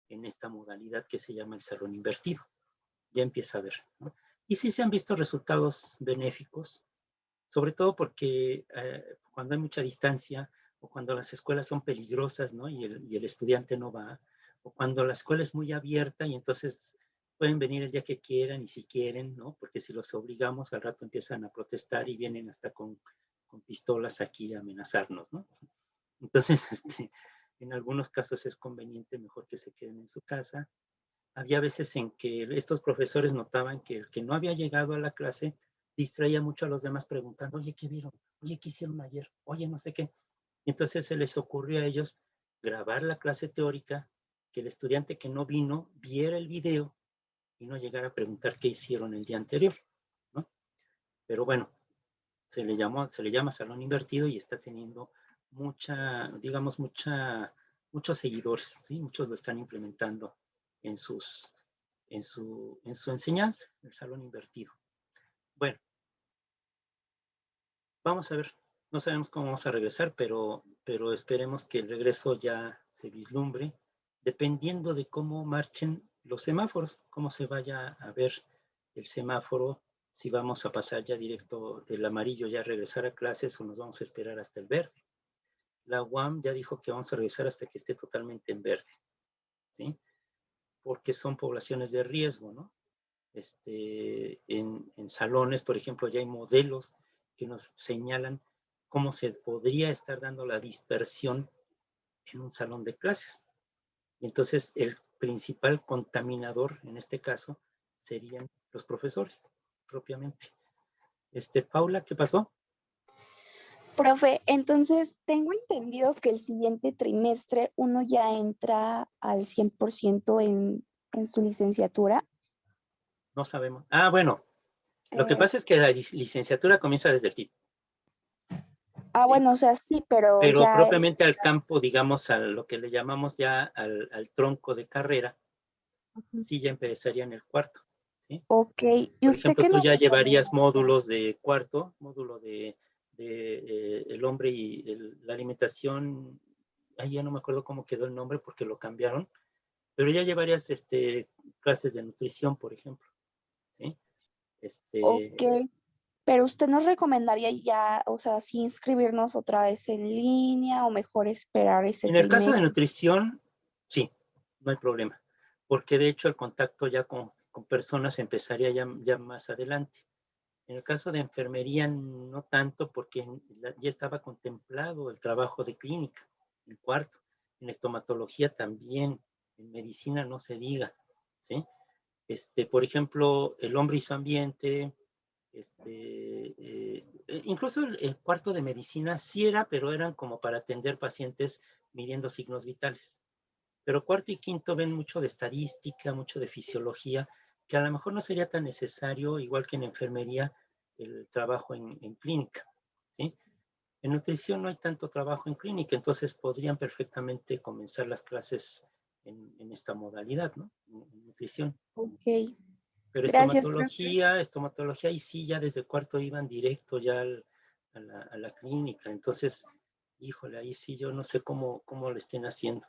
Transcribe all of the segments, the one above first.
en esta modalidad que se llama el salón invertido. Ya empieza a ver, ¿no? Y sí se han visto resultados benéficos, sobre todo porque cuando hay mucha distancia o cuando las escuelas son peligrosas, ¿no? Y el estudiante no va, o cuando la escuela es muy abierta y entonces pueden venir el día que quieran y si quieren, ¿no? Porque si los obligamos al rato empiezan a protestar y vienen hasta con pistolas aquí a amenazarnos, ¿no? Entonces, en algunos casos es conveniente mejor que se queden en su casa. Había veces en que estos profesores notaban que el que no había llegado a la clase distraía mucho a los demás preguntando, oye, ¿qué vieron? Oye, ¿qué hicieron ayer? Oye, no sé qué. Y entonces se les ocurrió a ellos grabar la clase teórica, que el estudiante que no vino viera el video y no llegara a preguntar qué hicieron el día anterior, ¿no? Pero bueno, se le llama salón invertido y está teniendo muchos seguidores, ¿sí? Muchos lo están implementando en su enseñanza, el salón invertido. Bueno, vamos a ver, no sabemos cómo vamos a regresar, pero esperemos que el regreso ya se vislumbre, dependiendo de cómo marchen los semáforos, cómo se vaya a ver el semáforo, si vamos a pasar ya directo del amarillo, ya a regresar a clases o nos vamos a esperar hasta el verde. La UAM ya dijo que vamos a regresar hasta que esté totalmente en verde, ¿sí? Porque son poblaciones de riesgo, ¿no? En salones, por ejemplo, ya hay modelos que nos señalan cómo se podría estar dando la dispersión en un salón de clases. Y entonces el principal contaminador, en este caso, serían los profesores, propiamente. Paula, ¿qué pasó? Profe, entonces tengo entendido que el siguiente trimestre uno ya entra al 100% en su licenciatura. No sabemos. Ah, bueno, lo que Eh, pasa es que la licenciatura comienza desde el TIP, ¿sí? bueno, o sea, sí, pero Pero ya, propiamente al campo, digamos, a lo que le llamamos ya al tronco de carrera, sí ya empezaría en el cuarto, ¿sí? ok. ¿Y Por usted ejemplo, qué tú nos ya llevarías recomienda? módulos de cuarto, módulo el hombre y la alimentación, ahí ya no me acuerdo cómo quedó el nombre porque lo cambiaron, pero ya llevarías clases de nutrición, por ejemplo, ¿sí? Ok, pero usted nos recomendaría ya, o sea, sí inscribirnos otra vez en línea o mejor esperar ese En el caso de trimestre. nutrición, sí, no hay problema, porque de hecho el contacto ya con personas empezaría ya más adelante. En el caso de enfermería, no tanto, porque ya estaba contemplado el trabajo de clínica, en cuarto. En estomatología también, en medicina no se diga, ¿sí? Por ejemplo, el hombre y su ambiente, incluso el cuarto de medicina sí era, pero eran como para atender pacientes midiendo signos vitales. Pero cuarto y quinto ven mucho de estadística, mucho de fisiología, que a lo mejor no sería tan necesario, igual que en enfermería, el trabajo en clínica, ¿sí? En nutrición no hay tanto trabajo en clínica, entonces podrían perfectamente comenzar las clases en esta modalidad, ¿no? En nutrición. Ok, Pero gracias, profe. estomatología, y sí, ya desde cuarto iban directo ya a la clínica. Entonces, híjole, ahí sí yo no sé cómo lo estén haciendo.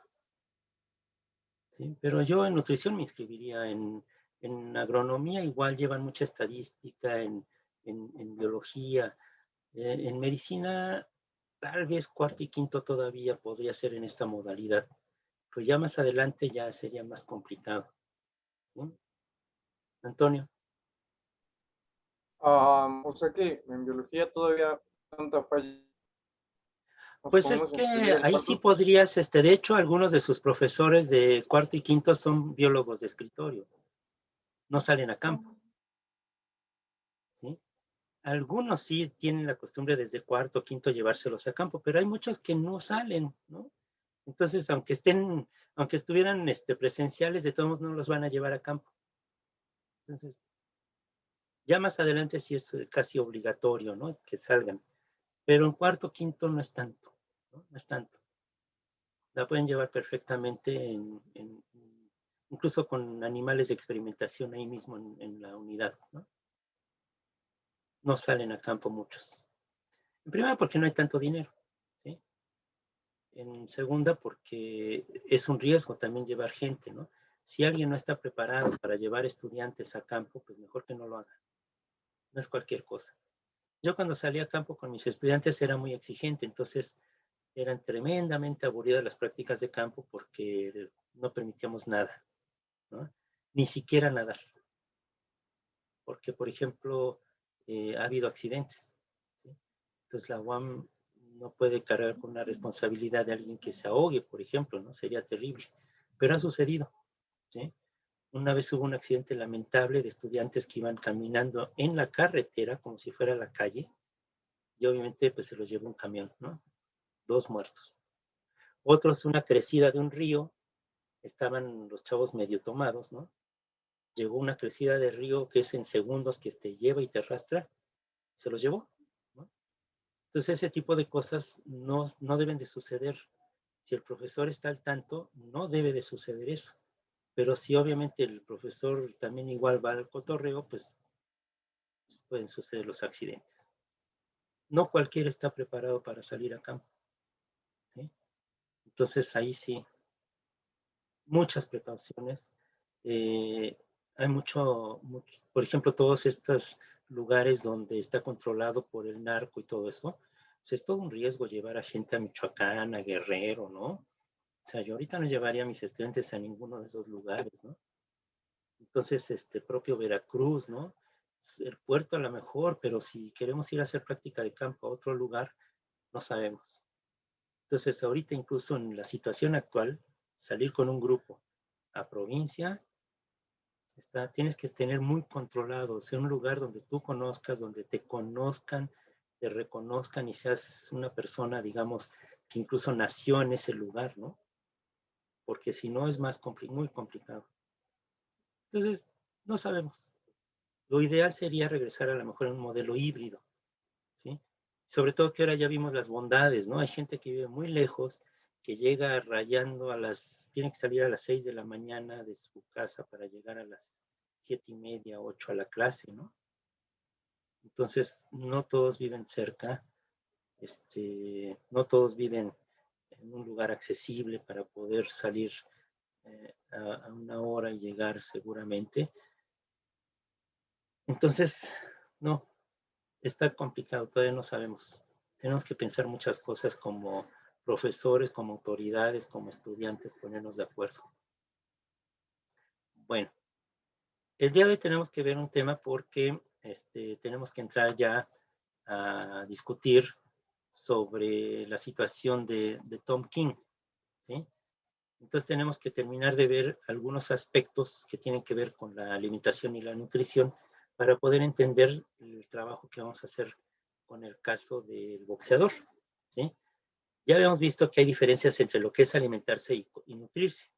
¿Sí? Pero yo en nutrición me inscribiría en agronomía, igual llevan mucha estadística, en biología, en medicina, tal vez cuarto y quinto todavía podría ser en esta modalidad. Pues ya más adelante ya sería más complicado. ¿Sí? Antonio. O sea que en biología todavía tanta falla. Nos Pues es podemos inscribir que en ahí sí cuarto. podrías, de hecho, algunos de sus profesores de cuarto y quinto son biólogos de escritorio, no salen a campo, ¿sí? Algunos sí tienen la costumbre desde cuarto o quinto llevárselos a campo, pero hay muchos que no salen, ¿no? Entonces, aunque estuvieran presenciales, de todos modos no los van a llevar a campo. Entonces, ya más adelante sí es casi obligatorio, ¿no? Que salgan. Pero en cuarto, quinto no es tanto, ¿no? No es tanto. La pueden llevar perfectamente incluso con animales de experimentación ahí mismo en la unidad, ¿no? No salen a campo muchos. En primera, porque no hay tanto dinero, ¿sí? En segunda, porque es un riesgo también llevar gente, ¿no? Si alguien no está preparado para llevar estudiantes a campo, pues mejor que no lo haga. No es cualquier cosa. Yo cuando salí a campo con mis estudiantes era muy exigente, entonces eran tremendamente aburridas las prácticas de campo porque no permitíamos nada, ¿no? Ni siquiera nadar. Porque, por ejemplo, ha habido accidentes, ¿sí? Entonces la UAM no puede cargar con la responsabilidad de alguien que se ahogue, por ejemplo, ¿no? Sería terrible. Pero ha sucedido, ¿sí? Una vez hubo un accidente lamentable de estudiantes que iban caminando en la carretera como si fuera la calle y obviamente pues se los llevó un camión, ¿no? 2 muertos. Otros, una crecida de un río, estaban los chavos medio tomados, ¿no? Llegó una crecida de río que es en segundos que te lleva y te arrastra, se los llevó, ¿no? Entonces ese tipo de cosas no deben de suceder. Si el profesor está al tanto, no debe de suceder eso. Pero si obviamente el profesor también igual va al cotorreo, pues pueden suceder los accidentes. No cualquiera está preparado para salir a campo, ¿sí? Entonces ahí sí, muchas precauciones. Hay por ejemplo, todos estos lugares donde está controlado por el narco y todo eso, pues es todo un riesgo llevar a gente a Michoacán, a Guerrero, ¿no? O sea, yo ahorita no llevaría a mis estudiantes a ninguno de esos lugares, ¿no? Entonces, propio Veracruz, ¿no? El puerto a lo mejor, pero si queremos ir a hacer práctica de campo a otro lugar, no sabemos. Entonces, ahorita incluso en la situación actual, salir con un grupo a provincia, tienes que tener muy controlado, ser un lugar donde tú conozcas, donde te conozcan, te reconozcan y seas una persona, digamos, que incluso nació en ese lugar, ¿no? Porque si no es muy complicado. Entonces, no sabemos. Lo ideal sería regresar a lo mejor a un modelo híbrido, ¿sí? Sobre todo que ahora ya vimos las bondades, ¿no? Hay gente que vive muy lejos, que llega rayando tiene que salir a las 6 de la mañana de su casa para llegar a las 7:30, 8 a la clase, ¿no? Entonces, no todos viven cerca, no todos viven en un lugar accesible para poder salir a una hora y llegar seguramente. Entonces, no, está complicado, todavía no sabemos. Tenemos que pensar muchas cosas como profesores, como autoridades, como estudiantes, ponernos de acuerdo. Bueno, el día de hoy tenemos que ver un tema porque tenemos que entrar ya a discutir sobre la situación de Tom King, ¿sí? Entonces tenemos que terminar de ver algunos aspectos que tienen que ver con la alimentación y la nutrición para poder entender el trabajo que vamos a hacer con el caso del boxeador, ¿sí? Ya habíamos visto que hay diferencias entre lo que es alimentarse y nutrirse.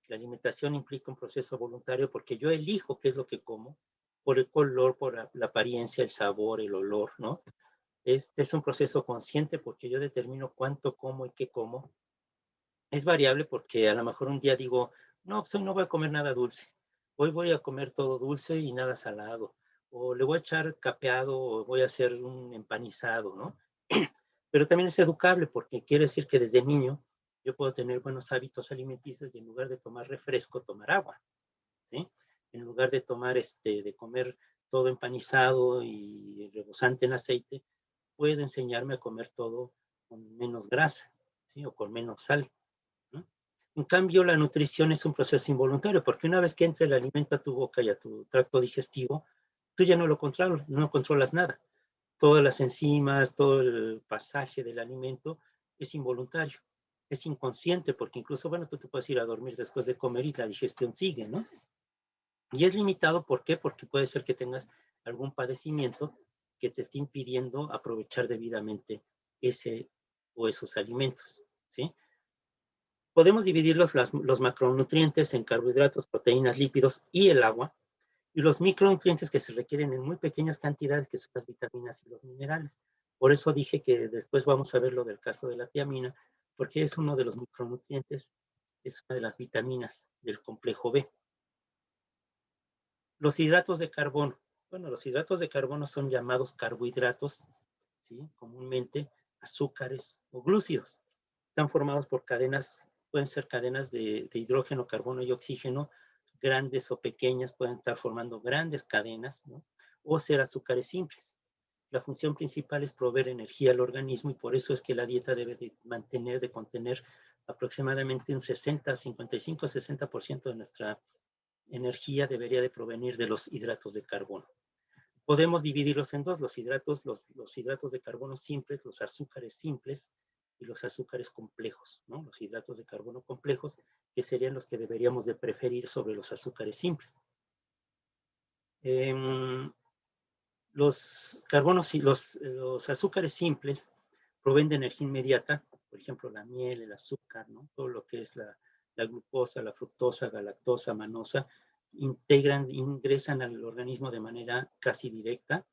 La alimentación implica un proceso voluntario porque yo elijo qué es lo que como, por el color, por la apariencia, el sabor, el olor, ¿no? Este es un proceso consciente porque yo determino cuánto como y qué como. Es variable porque a lo mejor un día digo, no, pues hoy no voy a comer nada dulce. Hoy voy a comer todo dulce y nada salado. O le voy a echar capeado o voy a hacer un empanizado, ¿no? Pero también es educable porque quiere decir que desde niño yo puedo tener buenos hábitos alimenticios y en lugar de tomar refresco, tomar agua, ¿sí? En lugar de de comer todo empanizado y rebosante en aceite, puedo enseñarme a comer todo con menos grasa, ¿sí? O con menos sal, ¿no? En cambio, la nutrición es un proceso involuntario, porque una vez que entra el alimento a tu boca y a tu tracto digestivo, tú ya no controlas nada. Todas las enzimas, todo el pasaje del alimento es involuntario, es inconsciente, porque incluso, bueno, tú te puedes ir a dormir después de comer y la digestión sigue, ¿no? Y es limitado, ¿por qué? Porque puede ser que tengas algún padecimiento que te esté impidiendo aprovechar debidamente ese o esos alimentos, ¿sí? Podemos dividir los macronutrientes en carbohidratos, proteínas, lípidos y el agua, y los micronutrientes que se requieren en muy pequeñas cantidades, que son las vitaminas y los minerales. Por eso dije que después vamos a ver lo del caso de la tiamina, porque es uno de los micronutrientes, es una de las vitaminas del complejo B. Los hidratos de carbono. Bueno, los hidratos de carbono son llamados carbohidratos, ¿sí? Comúnmente azúcares o glúcidos. Están formados por cadenas, pueden ser cadenas de hidrógeno, carbono y oxígeno, grandes o pequeñas, pueden estar formando grandes cadenas, ¿no? O ser azúcares simples. La función principal es proveer energía al organismo y por eso es que la dieta debe de contener aproximadamente un 55-60% de nuestra energía debería de provenir de los hidratos de carbono. Podemos dividirlos en dos, los hidratos de carbono simples, los azúcares simples y los azúcares complejos, ¿no? Los hidratos de carbono complejos, que serían los que deberíamos de preferir sobre los azúcares simples. Los azúcares simples proveen de energía inmediata, por ejemplo, la miel, el azúcar, ¿no? Todo lo que es la glucosa, la fructosa, galactosa, manosa, ingresan al organismo de manera casi directa,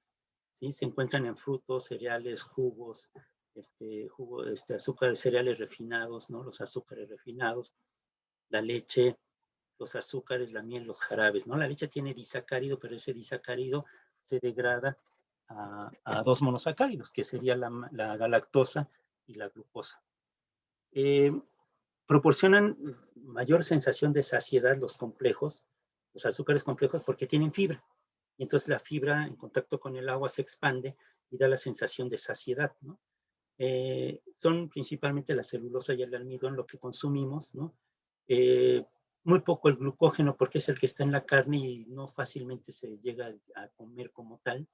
¿sí? Se encuentran en frutos, cereales, jugos, azúcares, cereales refinados, ¿no? Los azúcares refinados, la leche, los azúcares, la miel, los jarabes, ¿no? La leche tiene disacárido, pero ese disacárido se degrada a dos monosacáridos, que sería la galactosa y la glucosa. Proporcionan mayor sensación de saciedad los complejos, los azúcares complejos, porque tienen fibra. Y entonces la fibra en contacto con el agua se expande y da la sensación de saciedad, ¿no? Son principalmente la celulosa y el almidón lo que consumimos, ¿no? Muy poco el glucógeno porque es el que está en la carne y no fácilmente se llega a comer como tal,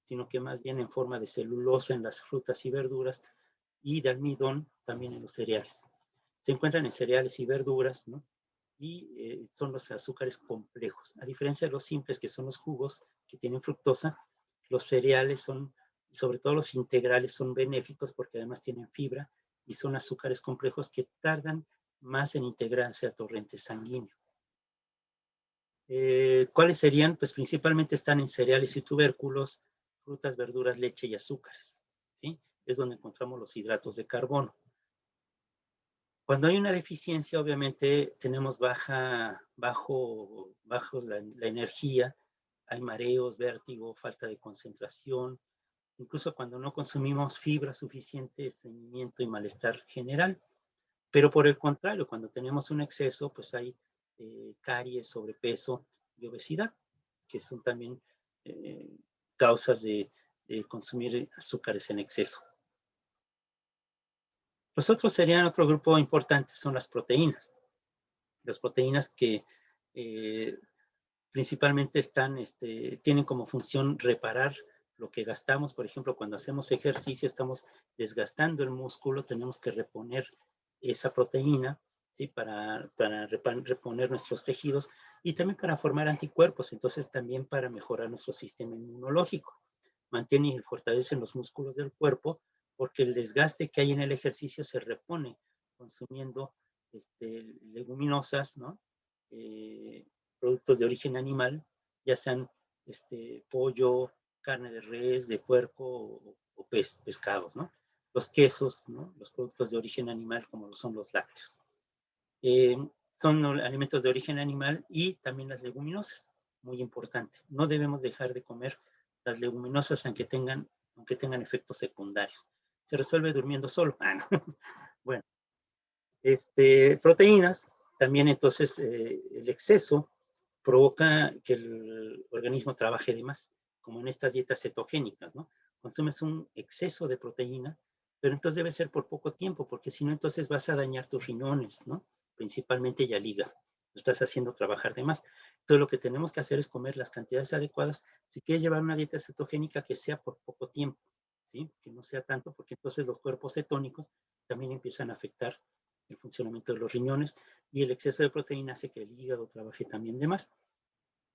sino que más bien en forma de celulosa en las frutas y verduras y de almidón también en los cereales. Se encuentran en cereales y verduras, ¿no? Y son los azúcares complejos. A diferencia de los simples, que son los jugos que tienen fructosa, los cereales son, sobre todo los integrales, son benéficos porque además tienen fibra y son azúcares complejos que tardan más en integrarse a torrente sanguíneo. ¿Cuáles serían? Pues principalmente están en cereales y tubérculos, frutas, verduras, leche y azúcares, ¿sí? Es donde encontramos los hidratos de carbono. Cuando hay una deficiencia, obviamente tenemos baja la energía, hay mareos, vértigo, falta de concentración, incluso cuando no consumimos fibra suficiente, estreñimiento y malestar general. Pero por el contrario, cuando tenemos un exceso, pues hay caries, sobrepeso y obesidad, que son también causas de consumir azúcares en exceso. Los otros serían otro grupo importante, son las proteínas. Las proteínas que principalmente tienen como función reparar lo que gastamos. Por ejemplo, cuando hacemos ejercicio, estamos desgastando el músculo, tenemos que reponer esa proteína, ¿sí? Para reponer nuestros tejidos y también para formar anticuerpos, entonces también para mejorar nuestro sistema inmunológico. Mantiene y fortalece los músculos del cuerpo porque el desgaste que hay en el ejercicio se repone consumiendo leguminosas, ¿no? Productos de origen animal, ya sean pollo, carne de res, de puerco o pescados, ¿no? Los quesos, ¿no? Los productos de origen animal como lo son los lácteos. Son alimentos de origen animal y también las leguminosas, muy importante. No debemos dejar de comer las leguminosas aunque tengan efectos secundarios. Se resuelve durmiendo solo. Bueno, proteínas, también entonces el exceso provoca que el organismo trabaje de más, como en estas dietas cetogénicas, ¿no? Consumes un exceso de proteína, pero entonces debe ser por poco tiempo, porque si no, entonces vas a dañar tus riñones, ¿no? Principalmente y al hígado. Lo estás haciendo trabajar de más. Entonces lo que tenemos que hacer es comer las cantidades adecuadas. Si quieres llevar una dieta cetogénica, que sea por poco tiempo, ¿sí? Que no sea tanto, porque entonces los cuerpos cetónicos también empiezan a afectar el funcionamiento de los riñones y el exceso de proteína hace que el hígado trabaje también de más.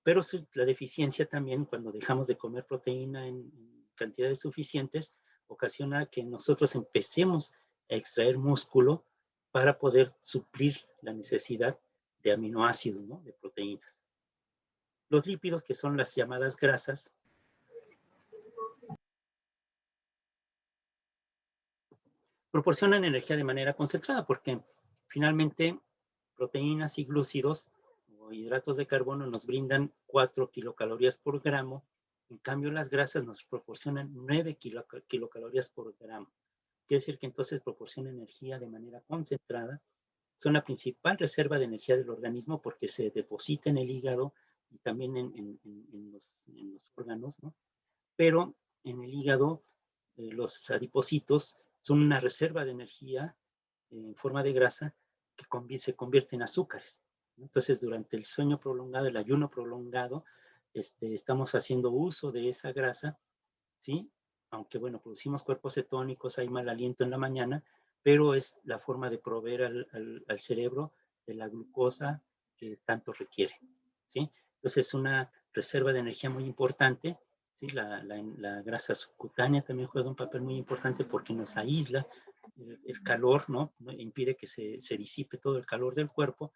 Pero la deficiencia también, cuando dejamos de comer proteína en cantidades suficientes, ocasiona que nosotros empecemos a extraer músculo para poder suplir la necesidad de aminoácidos, ¿no? De proteínas. Los lípidos, que son las llamadas grasas, proporcionan energía de manera concentrada porque finalmente proteínas y glúcidos o hidratos de carbono nos brindan 4 kilocalorías por gramo. En cambio, las grasas nos proporcionan 9 kilocalorías por gramo. quiere decir que entonces proporciona energía de manera concentrada. Son la principal reserva de energía del organismo porque se deposita en el hígado y también en los órganos, ¿no? Pero en el hígado, los adipocitos son una reserva de energía en forma de grasa que se convierte en azúcares. Entonces, durante el sueño prolongado, el ayuno prolongado, estamos haciendo uso de esa grasa, ¿sí? Aunque, bueno, producimos cuerpos cetónicos, hay mal aliento en la mañana, pero es la forma de proveer al cerebro de la glucosa que tanto requiere, ¿sí? Entonces, es una reserva de energía muy importante, ¿sí? La grasa subcutánea también juega un papel muy importante porque nos aísla el calor, ¿no? Impide que se disipe todo el calor del cuerpo.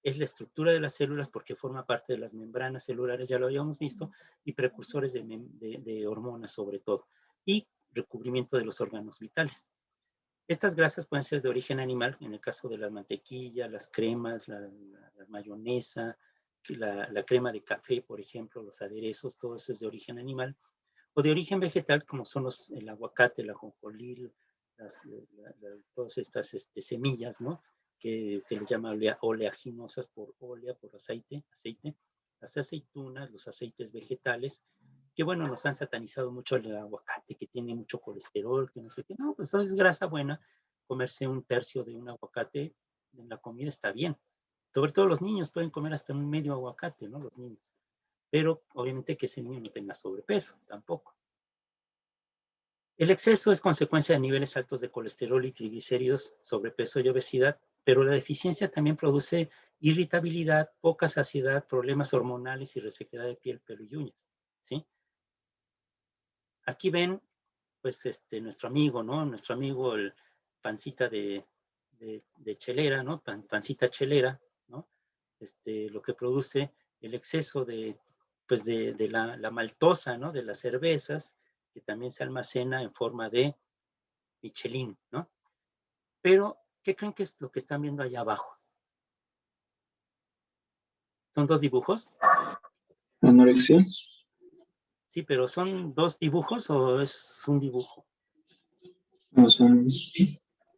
Es la estructura de las células porque forma parte de las membranas celulares, ya lo habíamos visto, y precursores de hormonas sobre todo, y recubrimiento de los órganos vitales. Estas grasas pueden ser de origen animal, en el caso de la mantequilla, las cremas, la mayonesa, la crema de café, por ejemplo, los aderezos, todo eso es de origen animal, o de origen vegetal, como son el aguacate, el ajonjolí, todas estas semillas, ¿no? Que se les llama oleaginosas por olea, por aceite, las aceitunas, los aceites vegetales, que bueno, nos han satanizado mucho el aguacate, que tiene mucho colesterol, que no sé qué. No, pues eso es grasa buena. Comerse un tercio de un aguacate en la comida está bien. Sobre todo los niños pueden comer hasta un medio aguacate, ¿no? Los niños. Pero obviamente que ese niño no tenga sobrepeso, tampoco. El exceso es consecuencia de niveles altos de colesterol y triglicéridos, sobrepeso y obesidad, pero la deficiencia también produce irritabilidad, poca saciedad, problemas hormonales y resequedad de piel, pelo y uñas, ¿sí? Aquí ven, pues, nuestro amigo, ¿no? Nuestro amigo, el pancita de chelera, ¿no? Pancita chelera, ¿no? Lo que produce el exceso pues, de la maltosa, ¿no? De las cervezas, que también se almacena en forma de Michelin, ¿no? Pero, ¿qué creen que es lo que están viendo allá abajo? ¿Son dos dibujos? ¿Anorexia? Sí, pero ¿son dos dibujos o es un dibujo? No, son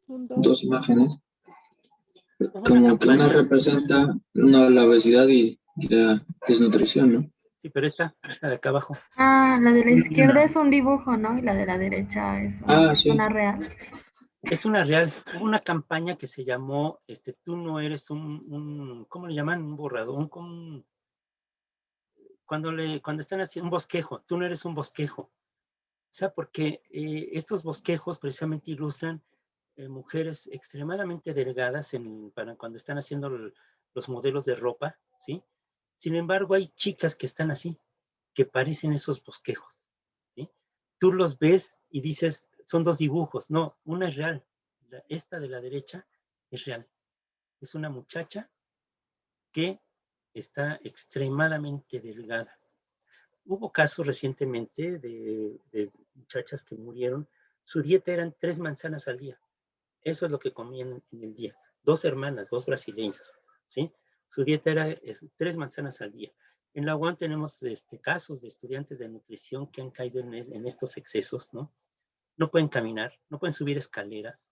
dos imágenes. Como que una representa la obesidad y la desnutrición, ¿no? Sí, pero esta de acá abajo. Ah, la de la izquierda es un dibujo, ¿no? Y la de la derecha es sí. una real. Es una real, una campaña que se llamó, tú no eres ¿cómo le llaman? Un borrador, cuando están haciendo un bosquejo, tú no eres un bosquejo. O sea, porque estos bosquejos precisamente ilustran mujeres extremadamente delgadas para cuando están haciendo los modelos de ropa, ¿sí? Sin embargo, hay chicas que están así, que parecen esos bosquejos, ¿sí? Tú los ves y dices, son dos dibujos. No, una es real. Esta de la derecha es real. Es una muchacha que está extremadamente delgada. Hubo casos recientemente de muchachas que murieron. Su dieta eran 3 manzanas al día. Eso es lo que comían en el día. 2 hermanas, 2 brasileñas, ¿sí? Su dieta era 3 manzanas al día. En la UAM tenemos casos de estudiantes de nutrición que han caído en estos excesos, ¿no? No pueden caminar, no pueden subir escaleras.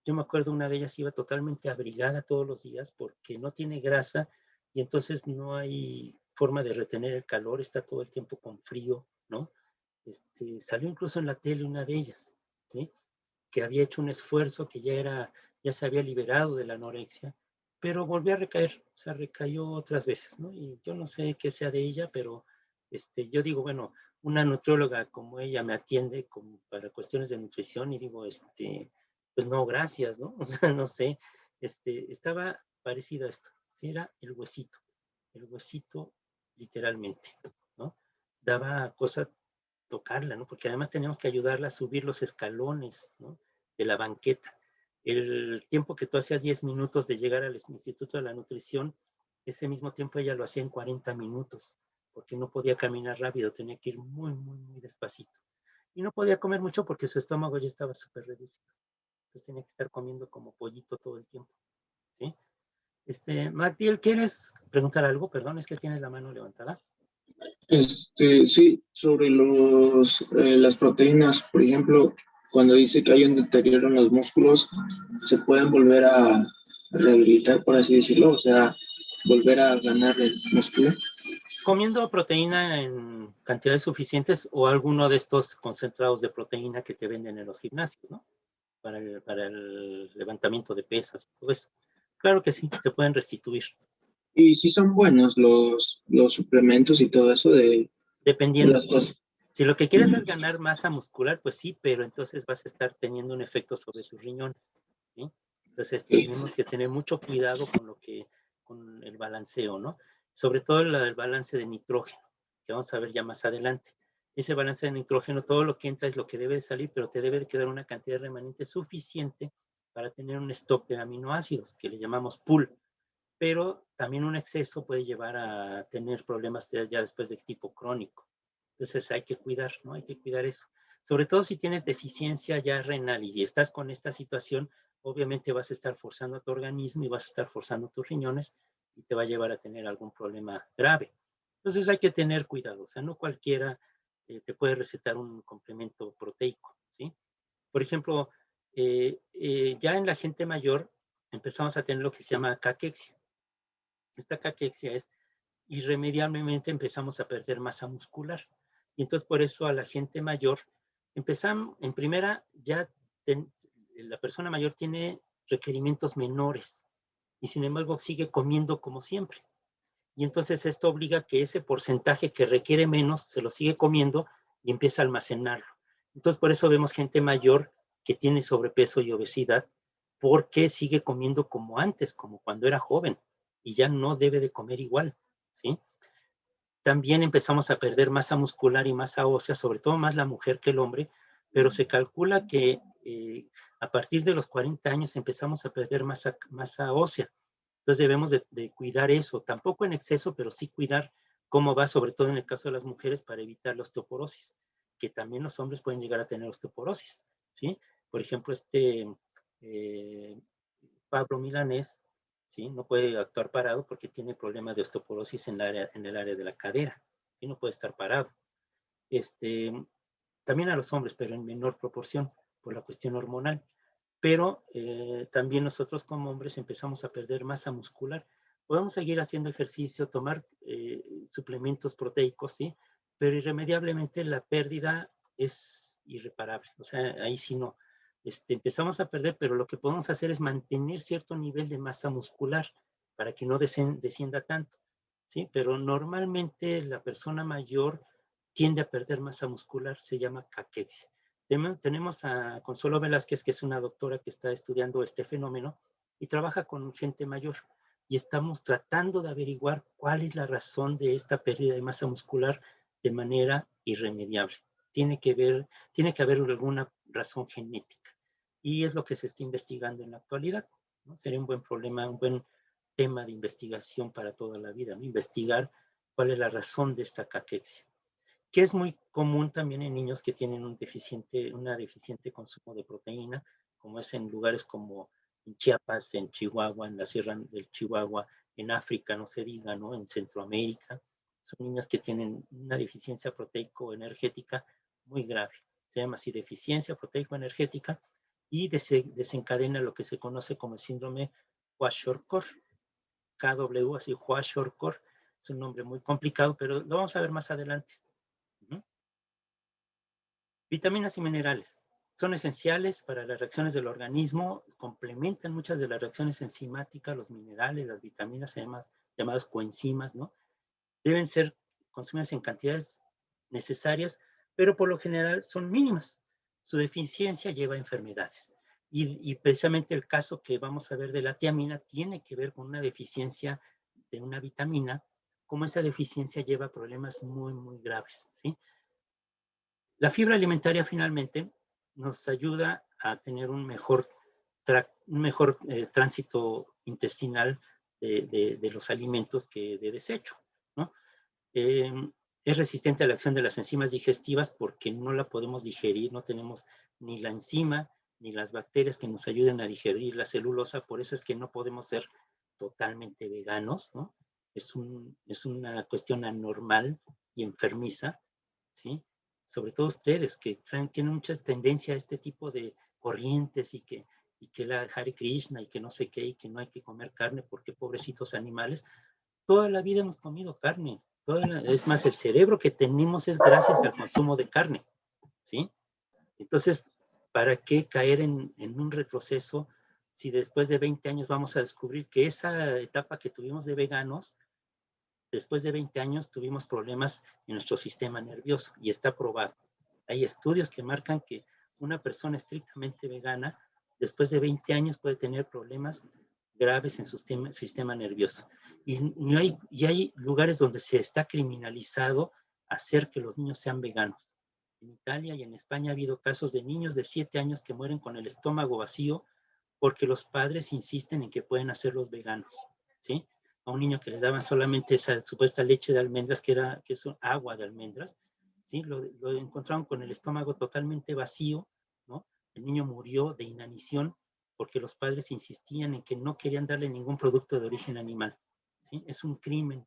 Yo me acuerdo una de ellas iba totalmente abrigada todos los días porque no tiene grasa y entonces no hay forma de retener el calor, está todo el tiempo con frío, ¿no? Salió incluso en la tele una de ellas, ¿sí? Que había hecho un esfuerzo, que ya se había liberado de la anorexia, pero volvió a recaer, o sea, recayó otras veces, ¿no? Y yo no sé qué sea de ella, pero yo digo, bueno, una nutrióloga como ella me atiende para cuestiones de nutrición y digo, pues no, gracias, ¿no? O sea, no sé, estaba parecido a esto, ¿sí? Era el huesito literalmente, ¿no? Daba cosa tocarla, ¿no? Porque además teníamos que ayudarla a subir los escalones, ¿no? De la banqueta. El tiempo que tú hacías 10 minutos de llegar al Instituto de la Nutrición, ese mismo tiempo ella lo hacía en 40 minutos, porque no podía caminar rápido, tenía que ir muy, muy, muy despacito. Y no podía comer mucho porque su estómago ya estaba súper reducido. Entonces tenía que estar comiendo como pollito todo el tiempo, ¿sí? Magdiel, ¿quieres preguntar algo? Perdón, es que tienes la mano levantada. Sí, sobre las proteínas, por ejemplo, cuando dice que hay un deterioro en los músculos, se pueden volver a rehabilitar, por así decirlo, o sea, volver a ganar el músculo. Comiendo proteína en cantidades suficientes o alguno de estos concentrados de proteína que te venden en los gimnasios, ¿no? Para el levantamiento de pesas, todo eso. Claro que sí, se pueden restituir. Y sí son buenos los suplementos y todo eso de Dependiendo. las cosas. Si lo que quieres es ganar masa muscular, pues sí, pero entonces vas a estar teniendo un efecto sobre tus riñones, ¿sí? Entonces tenemos que tener mucho cuidado con el balanceo, ¿no? Sobre todo el balance de nitrógeno, que vamos a ver ya más adelante. Ese balance de nitrógeno, todo lo que entra es lo que debe de salir, pero te debe de quedar una cantidad remanente suficiente para tener un stock de aminoácidos, que le llamamos pool. Pero también un exceso puede llevar a tener problemas ya después de tipo crónico. Entonces hay que cuidar, ¿no? Hay que cuidar eso. Sobre todo si tienes deficiencia ya renal y estás con esta situación, obviamente vas a estar forzando a tu organismo y vas a estar forzando tus riñones y te va a llevar a tener algún problema grave. Entonces hay que tener cuidado, o sea, no cualquiera te puede recetar un complemento proteico, ¿sí? Por ejemplo, ya en la gente mayor empezamos a tener lo que se llama caquexia. Esta caquexia es irremediablemente empezamos a perder masa muscular. Y entonces por eso a la gente mayor empezamos, en primera, la persona mayor tiene requerimientos menores y sin embargo sigue comiendo como siempre. Y entonces esto obliga a que ese porcentaje que requiere menos se lo sigue comiendo y empieza a almacenarlo. Entonces por eso vemos gente mayor que tiene sobrepeso y obesidad porque sigue comiendo como antes, como cuando era joven y ya no debe de comer igual, ¿sí? También empezamos a perder masa muscular y masa ósea, sobre todo más la mujer que el hombre, pero se calcula que a partir de los 40 años empezamos a perder masa ósea. Entonces debemos de cuidar eso, tampoco en exceso, pero sí cuidar cómo va, sobre todo en el caso de las mujeres, para evitar la osteoporosis, que también los hombres pueden llegar a tener osteoporosis, ¿sí? Por ejemplo, Pablo Milanés, ¿sí? No puede actuar parado porque tiene problemas de osteoporosis en el área de la cadera, y no puede estar parado. También a los hombres, pero en menor proporción por la cuestión hormonal. Pero también nosotros como hombres empezamos a perder masa muscular. Podemos seguir haciendo ejercicio, tomar suplementos proteicos, ¿sí? Pero irremediablemente la pérdida es irreparable. O sea, ahí sí no. Empezamos a perder, pero lo que podemos hacer es mantener cierto nivel de masa muscular para que no descienda tanto, ¿sí? Pero normalmente la persona mayor tiende a perder masa muscular, se llama caquexia. Tenemos a Consuelo Velázquez, que es una doctora que está estudiando este fenómeno y trabaja con gente mayor. Y estamos tratando de averiguar cuál es la razón de esta pérdida de masa muscular de manera irremediable. Tiene que haber alguna razón genética. Y es lo que se está investigando en la actualidad, ¿no? Sería un buen problema, un buen tema de investigación para toda la vida, ¿no? Investigar cuál es la razón de esta caquexia, que es muy común también en niños que tienen una deficiente consumo de proteína, como es en lugares como en Chiapas, en Chihuahua, en la Sierra del Chihuahua, en África, no se diga, ¿no? En Centroamérica. Son niños que tienen una deficiencia proteico-energética muy grave. Se llama así deficiencia proteico-energética y desencadena lo que se conoce como el síndrome Kwashiorkor, KW, así Kwashiorkor. Es un nombre muy complicado, pero lo vamos a ver más adelante. Vitaminas y minerales son esenciales para las reacciones del organismo, complementan muchas de las reacciones enzimáticas, los minerales, las vitaminas, además llamadas coenzimas, ¿no? Deben ser consumidas en cantidades necesarias, pero por lo general son mínimas. Su deficiencia lleva a enfermedades. Y precisamente el caso que vamos a ver de la tiamina tiene que ver con una deficiencia de una vitamina, como esa deficiencia lleva a problemas muy, muy graves, ¿sí? La fibra alimentaria finalmente nos ayuda a tener un mejor tránsito intestinal de los alimentos que de desecho, ¿no? Es resistente a la acción de las enzimas digestivas porque no la podemos digerir, no tenemos ni la enzima ni las bacterias que nos ayuden a digerir la celulosa, por eso es que no podemos ser totalmente veganos, ¿no? Es una cuestión anormal y enfermiza, ¿sí? sobre todo ustedes que tienen mucha tendencia a este tipo de corrientes y que la Hare Krishna y que no sé qué y que no hay que comer carne porque pobrecitos animales, toda la vida hemos comido carne. Es más, el cerebro que tenemos es gracias al consumo de carne, ¿sí? Entonces, ¿para qué caer en un retroceso si después de 20 años vamos a descubrir que esa etapa que tuvimos de veganos, después de 20 años tuvimos problemas en nuestro sistema nervioso y está probado? Hay estudios que marcan que una persona estrictamente vegana, después de 20 años puede tener problemas graves en su sistema nervioso. Y hay lugares donde se está criminalizado hacer que los niños sean veganos. En Italia y en España ha habido casos de niños de 7 años que mueren con el estómago vacío porque los padres insisten en que pueden hacerlos veganos, ¿sí? A un niño que le daban solamente esa supuesta leche de almendras, que es agua de almendras, ¿sí? Lo encontraron con el estómago totalmente vacío, ¿no? El niño murió de inanición porque los padres insistían en que no querían darle ningún producto de origen animal, ¿sí? Es un crimen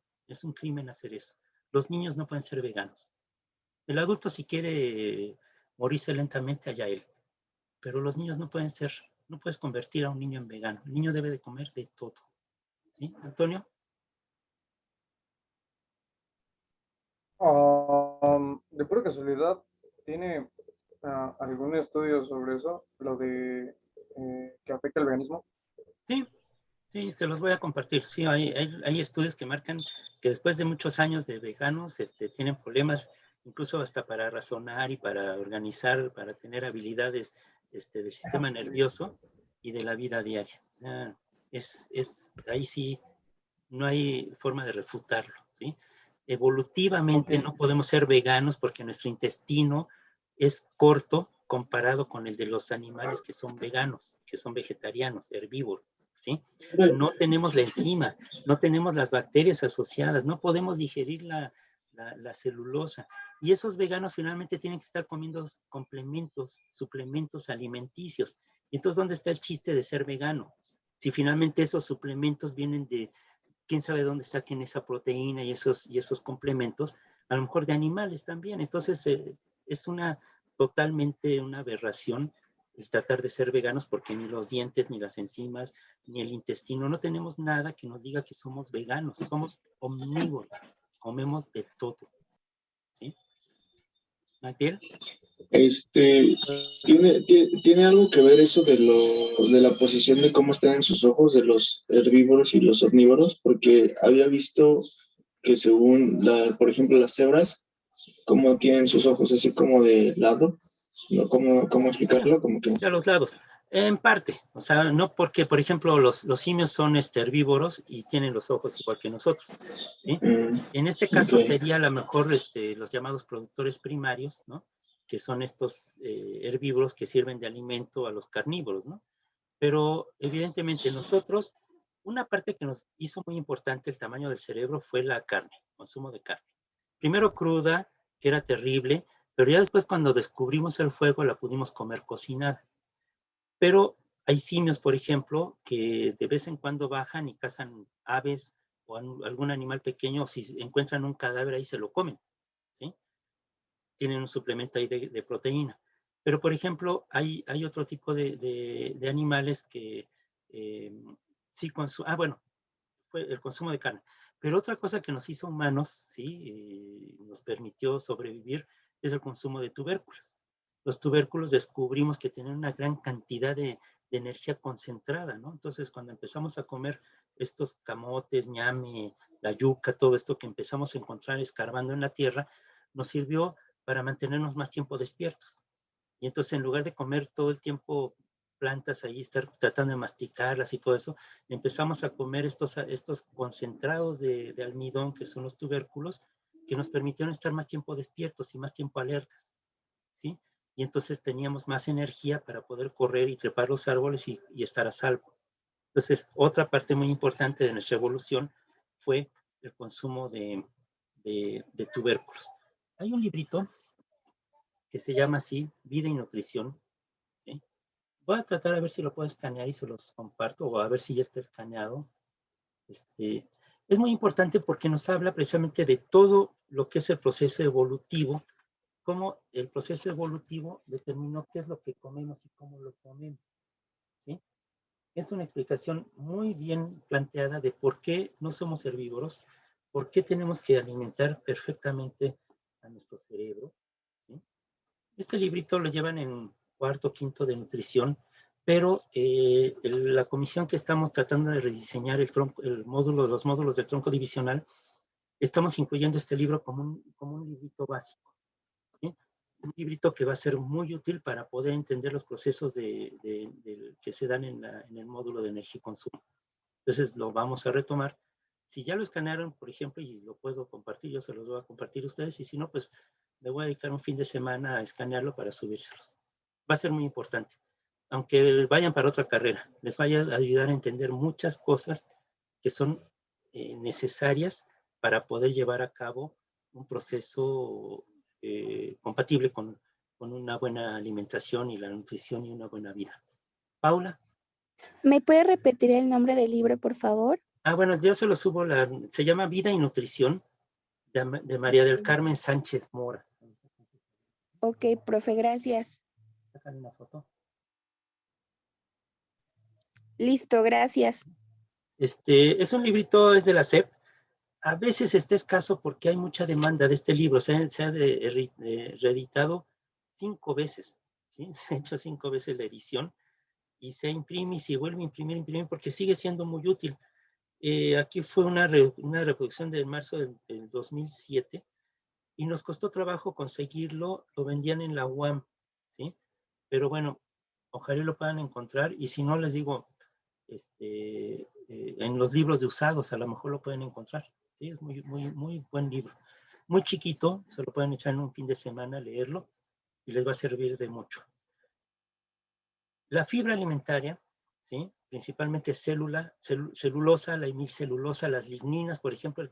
hacer eso. Los niños no pueden ser veganos. El adulto, si quiere morirse lentamente, allá él. Pero los niños no pueden ser, no puedes convertir a un niño en vegano. El niño debe de comer de todo. ¿Sí, Antonio? De pura casualidad, ¿tiene algún estudio sobre eso? Lo de que afecta el veganismo. Sí, sí, se los voy a compartir. Sí, hay estudios que marcan que después de muchos años de veganos tienen problemas incluso hasta para razonar y para organizar, para tener habilidades del sistema nervioso y de la vida diaria. O sea, ahí sí no hay forma de refutarlo, ¿sí? Evolutivamente no podemos ser veganos porque nuestro intestino es corto comparado con el de los animales que son veganos, que son vegetarianos, herbívoros, ¿sí? No tenemos la enzima, no tenemos las bacterias asociadas, no podemos digerir la celulosa. Y esos veganos finalmente tienen que estar comiendo complementos, suplementos alimenticios. Y entonces, ¿dónde está el chiste de ser vegano? Si finalmente esos suplementos vienen de quién sabe dónde saquen esa proteína y esos complementos, a lo mejor de animales también. Entonces, es totalmente una aberración el tratar de ser veganos porque ni los dientes, ni las enzimas, ni el intestino, no tenemos nada que nos diga que somos veganos. Somos omnívoros, comemos de todo. ¿Sí? ¿Magdiel? ¿Tiene algo que ver eso de la posición de cómo están en sus ojos de los herbívoros y los omnívoros? Porque había visto que según, por ejemplo, las cebras, cómo tienen sus ojos así como de lado, ¿no? ¿Cómo explicarlo? Como que... A los lados. En parte, o sea, no porque, por ejemplo, los simios son herbívoros y tienen los ojos igual que nosotros, ¿sí? En este caso sería a lo mejor los llamados productores primarios, ¿no? Que son estos herbívoros que sirven de alimento a los carnívoros, ¿no? Pero evidentemente nosotros, una parte que nos hizo muy importante el tamaño del cerebro fue la carne, consumo de carne. Primero cruda, que era terrible, pero ya después cuando descubrimos el fuego la pudimos comer cocinada. Pero hay simios, por ejemplo, que de vez en cuando bajan y cazan aves o algún animal pequeño, o si encuentran un cadáver ahí se lo comen, ¿sí? Tienen un suplemento ahí de proteína. Pero, por ejemplo, hay otro tipo de animales que sí consumen, bueno, fue el consumo de carne. Pero otra cosa que nos hizo humanos, sí, nos permitió sobrevivir, es el consumo de tubérculos. Los tubérculos descubrimos que tienen una gran cantidad de energía concentrada, ¿no? Entonces, cuando empezamos a comer estos camotes, ñame, la yuca, todo esto que empezamos a encontrar escarbando en la tierra, nos sirvió para mantenernos más tiempo despiertos. Y entonces, en lugar de comer todo el tiempo plantas ahí, estar tratando de masticarlas y todo eso, empezamos a comer estos concentrados de almidón, que son los tubérculos, que nos permitieron estar más tiempo despiertos y más tiempo alertas, ¿sí? Y entonces teníamos más energía para poder correr y trepar los árboles y estar a salvo. Entonces, otra parte muy importante de nuestra evolución fue el consumo de tubérculos. Hay un librito que se llama así, Vida y Nutrición. ¿Sí? Voy a tratar a ver si lo puedo escanear y se los comparto, o a ver si ya está escaneado. Es muy importante porque nos habla precisamente de todo lo que es el proceso evolutivo, cómo el proceso evolutivo determinó qué es lo que comemos y cómo lo comemos, ¿sí? Es una explicación muy bien planteada de por qué no somos herbívoros, por qué tenemos que alimentar perfectamente a nuestro cerebro, ¿sí? Este librito lo llevan en cuarto, quinto de nutrición, pero la comisión que estamos tratando de rediseñar los módulos del tronco divisional, estamos incluyendo este libro como un librito básico, ¿sí? Un librito que va a ser muy útil para poder entender los procesos que se dan en el módulo de energía y consumo. Entonces lo vamos a retomar. Si ya lo escanearon, por ejemplo, y lo puedo compartir, yo se los voy a compartir a ustedes, y si no, pues me voy a dedicar un fin de semana a escanearlo para subírselos. Va a ser muy importante. Aunque vayan para otra carrera, les vaya a ayudar a entender muchas cosas que son necesarias para poder llevar a cabo un proceso compatible con una buena alimentación y la nutrición y una buena vida. Paula. ¿Me puede repetir el nombre del libro, por favor? Bueno, yo se lo subo, se llama Vida y Nutrición, de María del Carmen Sánchez Mora. Ok, profe, gracias. Sácale una foto. Listo, gracias. Es un librito, es de la SEP. A veces está escaso porque hay mucha demanda de este libro. Se ha reeditado 5 veces, ¿sí? Se ha hecho 5 veces la edición y se imprime y se vuelve a imprimir, porque sigue siendo muy útil. Aquí fue una reproducción de marzo del 2007 y nos costó trabajo conseguirlo. Lo vendían en la UAM, ¿sí? Pero bueno, ojalá lo puedan encontrar, y si no, les digo, en los libros de usados a lo mejor lo pueden encontrar, ¿sí? Es muy, muy, muy buen libro. Muy chiquito, se lo pueden echar en un fin de semana, leerlo, y les va a servir de mucho. La fibra alimentaria, ¿sí? Principalmente celulosa, la hemilcelulosa, las ligninas, por ejemplo,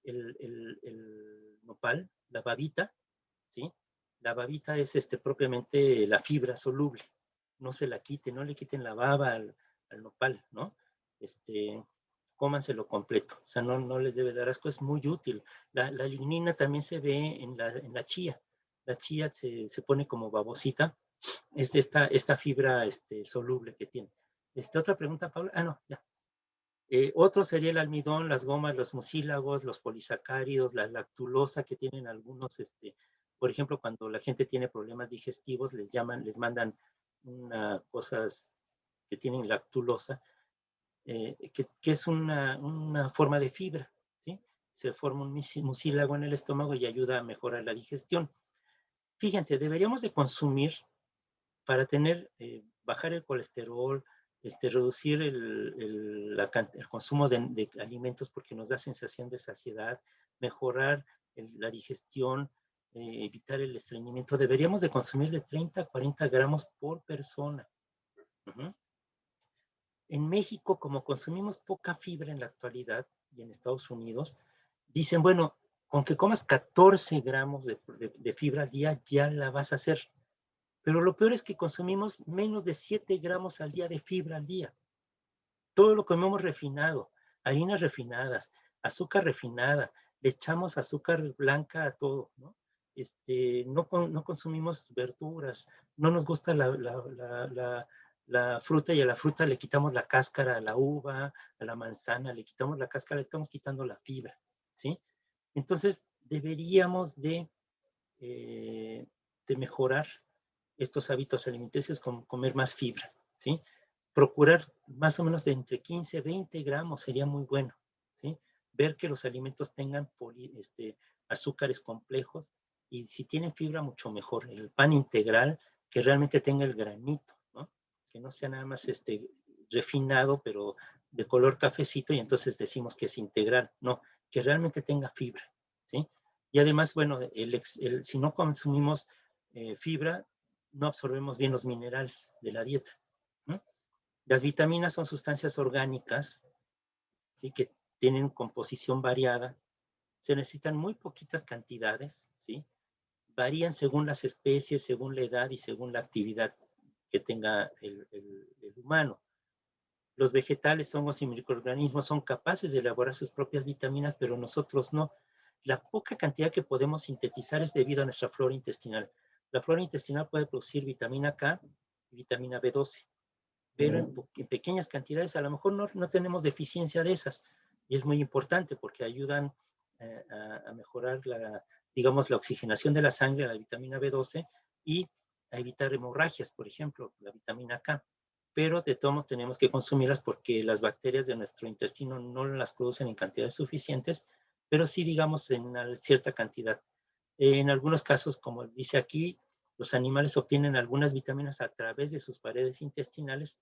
el nopal, la babita, ¿sí? La babita es propiamente la fibra soluble. No se la quiten, no le quiten la baba al nopal, ¿no? Cómanselo completo. O sea, no les debe dar asco, es muy útil. La lignina también se ve en la chía. La chía se pone como babosita. Esta fibra soluble que tiene. Otra pregunta, Paula. No, ya. Otro sería el almidón, las gomas, los mucílagos, los polisacáridos, la lactulosa que tienen algunos, por ejemplo, cuando la gente tiene problemas digestivos, les mandan cosas que tienen lactulosa, que es una forma de fibra, ¿sí? Se forma un mucílago en el estómago y ayuda a mejorar la digestión. Fíjense, deberíamos de consumir para bajar el colesterol, reducir el consumo de alimentos porque nos da sensación de saciedad, mejorar la digestión, evitar el estreñimiento. Deberíamos de consumir de 30 a 40 gramos por persona. En México, como consumimos poca fibra en la actualidad, y en Estados Unidos, dicen, bueno, con que comas 14 gramos de fibra al día, ya la vas a hacer. Pero lo peor es que consumimos menos de 7 gramos al día de fibra al día. Todo lo comemos refinado, harinas refinadas, azúcar refinada, le echamos azúcar blanca a todo, ¿no? No consumimos verduras, no nos gusta la fruta, y a la fruta le quitamos la cáscara, a la uva, a la manzana, le quitamos la cáscara, le estamos quitando la fibra, ¿sí? Entonces, deberíamos de mejorar estos hábitos alimenticios con comer más fibra, ¿sí? Procurar más o menos de entre 15 y 20 gramos sería muy bueno, ¿sí? Ver que los alimentos tengan azúcares complejos, y si tienen fibra, mucho mejor. El pan integral, que realmente tenga el granito, ¿no? Que no sea nada más refinado, pero de color cafecito, y entonces decimos que es integral. No, que realmente tenga fibra, ¿sí? Y además, bueno, si no consumimos fibra, no absorbemos bien los minerales de la dieta, ¿no? Las vitaminas son sustancias orgánicas, ¿sí? Que tienen composición variada. Se necesitan muy poquitas cantidades, ¿sí? Varían según las especies, según la edad y según la actividad que tenga el humano. Los vegetales, hongos y microorganismos son capaces de elaborar sus propias vitaminas, pero nosotros no. La poca cantidad que podemos sintetizar es debido a nuestra flora intestinal. La flora intestinal puede producir vitamina K y vitamina B12, pero en pequeñas cantidades a lo mejor no tenemos deficiencia de esas. Y es muy importante porque ayudan a mejorar digamos, la oxigenación de la sangre, la vitamina B12, y a evitar hemorragias, por ejemplo, la vitamina K. Pero de todos modos tenemos que consumirlas porque las bacterias de nuestro intestino no las producen en cantidades suficientes, pero sí, digamos, en una cierta cantidad. En algunos casos, como dice aquí, los animales obtienen algunas vitaminas a través de sus paredes intestinales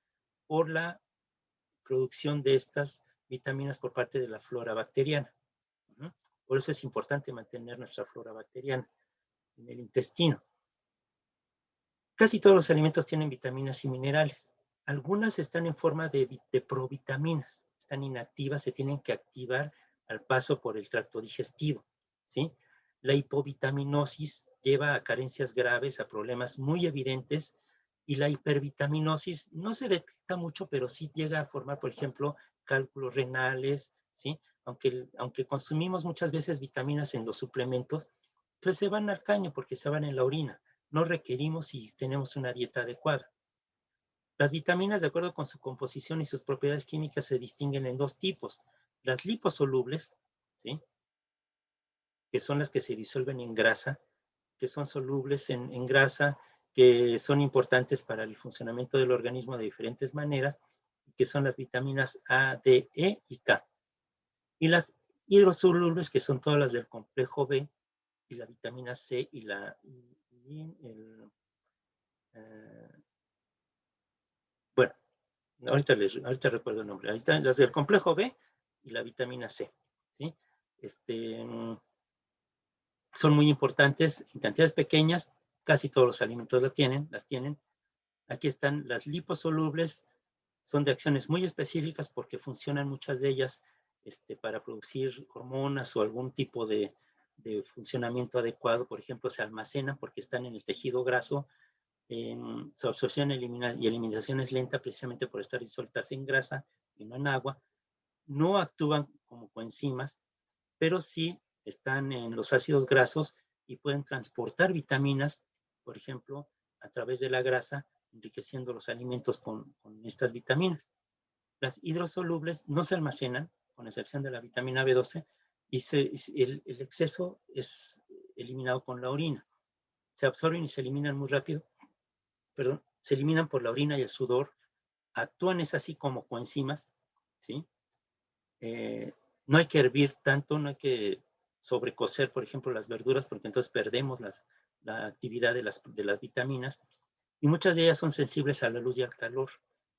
por la producción de estas vitaminas por parte de la flora bacteriana. Por eso es importante mantener nuestra flora bacteriana en el intestino. Casi todos los alimentos tienen vitaminas y minerales. Algunas están en forma de provitaminas, están inactivas, se tienen que activar al paso por el tracto digestivo, ¿sí? La hipovitaminosis lleva a carencias graves, a problemas muy evidentes, y la hipervitaminosis no se detecta mucho, pero sí llega a formar, por ejemplo, cálculos renales, ¿sí? Aunque consumimos muchas veces vitaminas en los suplementos, pues se van al caño porque se van en la orina. No requerimos si tenemos una dieta adecuada. Las vitaminas, de acuerdo con su composición y sus propiedades químicas, se distinguen en dos tipos. Las liposolubles, ¿sí? Que son las que se disuelven en grasa, que son solubles en grasa, que son importantes para el funcionamiento del organismo de diferentes maneras, que son las vitaminas A, D, E y K. Y las hidrosolubles, que son todas las del complejo B, y la vitamina C y bueno, ahorita recuerdo el nombre. Ahí están las del complejo B y la vitamina C, ¿sí? Son muy importantes en cantidades pequeñas, casi todos los alimentos las tienen. Aquí están las liposolubles, son de acciones muy específicas porque funcionan muchas de ellas para producir hormonas o algún tipo de funcionamiento adecuado. Por ejemplo, se almacenan porque están en el tejido graso. Su absorción y eliminación es lenta precisamente por estar disueltas en grasa y no en agua. No actúan como coenzimas, pero sí están en los ácidos grasos y pueden transportar vitaminas, por ejemplo, a través de la grasa, enriqueciendo los alimentos con estas vitaminas. Las hidrosolubles no se almacenan, con excepción de la vitamina B12, y el exceso es eliminado con la orina. Se absorben y se eliminan muy rápido, se eliminan por la orina y el sudor, actúan es así como coenzimas, ¿sí? No hay que hervir tanto, no hay que sobrecocer, por ejemplo, las verduras, porque entonces perdemos la actividad de las vitaminas, y muchas de ellas son sensibles a la luz y al calor.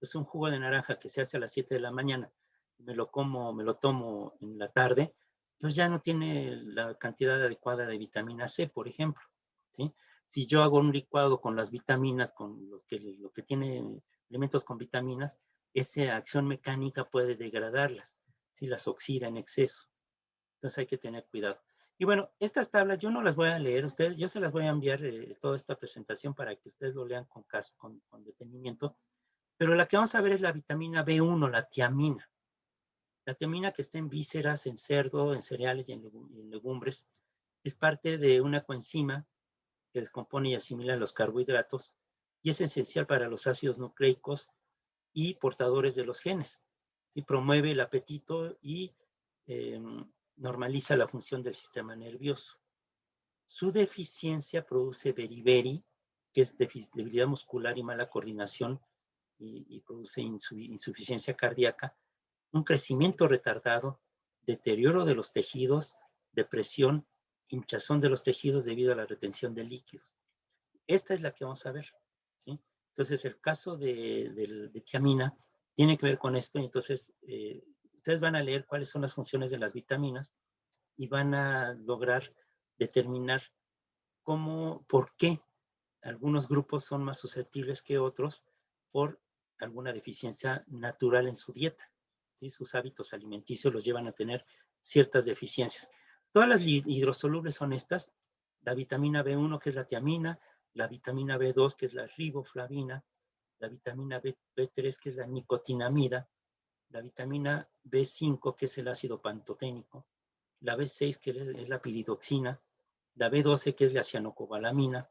Es un jugo de naranja que se hace a las 7 de la mañana, me lo tomo en la tarde, entonces ya no tiene la cantidad adecuada de vitamina C, por ejemplo, ¿sí? Si yo hago un licuado con las vitaminas, con lo que tiene elementos con vitaminas, esa acción mecánica puede degradarlas, si las oxida en exceso. Entonces hay que tener cuidado. Y bueno, estas tablas yo no las voy a leer, yo se las voy a enviar toda esta presentación para que ustedes lo lean con detenimiento, pero la que vamos a ver es la vitamina B1, la tiamina. La tiamina que está en vísceras, en cerdo, en cereales y en legumbres, es parte de una coenzima que descompone y asimila los carbohidratos y es esencial para los ácidos nucleicos y portadores de los genes. ¿Sí? Promueve el apetito y normaliza la función del sistema nervioso. Su deficiencia produce beriberi, que es debilidad muscular y mala coordinación, y produce insuficiencia cardíaca, un crecimiento retardado, deterioro de los tejidos, depresión, hinchazón de los tejidos debido a la retención de líquidos. Esta es la que vamos a ver, ¿sí? Entonces, el caso de tiamina tiene que ver con esto, y entonces ustedes van a leer cuáles son las funciones de las vitaminas y van a lograr determinar por qué algunos grupos son más susceptibles que otros por alguna deficiencia natural en su dieta, ¿sí? Sus hábitos alimenticios los llevan a tener ciertas deficiencias. Todas las hidrosolubles son estas: la vitamina B1, que es la tiamina, la vitamina B2, que es la riboflavina, la vitamina B3, que es la nicotinamida, la vitamina B5, que es el ácido pantoténico, la B6, que es la piridoxina, la B12, que es la cianocobalamina,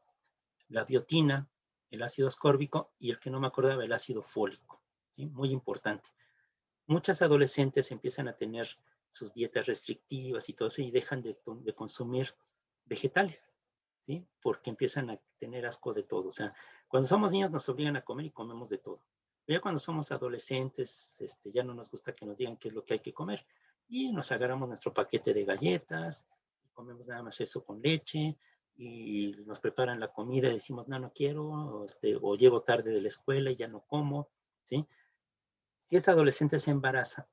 la biotina, el ácido ascórbico y el que no me acordaba, el ácido fólico, ¿sí? Muy importante. Muchas adolescentes empiezan a tener sus dietas restrictivas y todo eso y dejan de consumir vegetales, ¿sí? Porque empiezan a tener asco de todo. O sea, cuando somos niños nos obligan a comer y comemos de todo. Pero ya cuando somos adolescentes, ya no nos gusta que nos digan qué es lo que hay que comer. Y nos agarramos nuestro paquete de galletas, y comemos nada más eso con leche, y nos preparan la comida y decimos, no, no quiero, o llego tarde de la escuela y ya no como, ¿sí? Si esa adolescente se embaraza,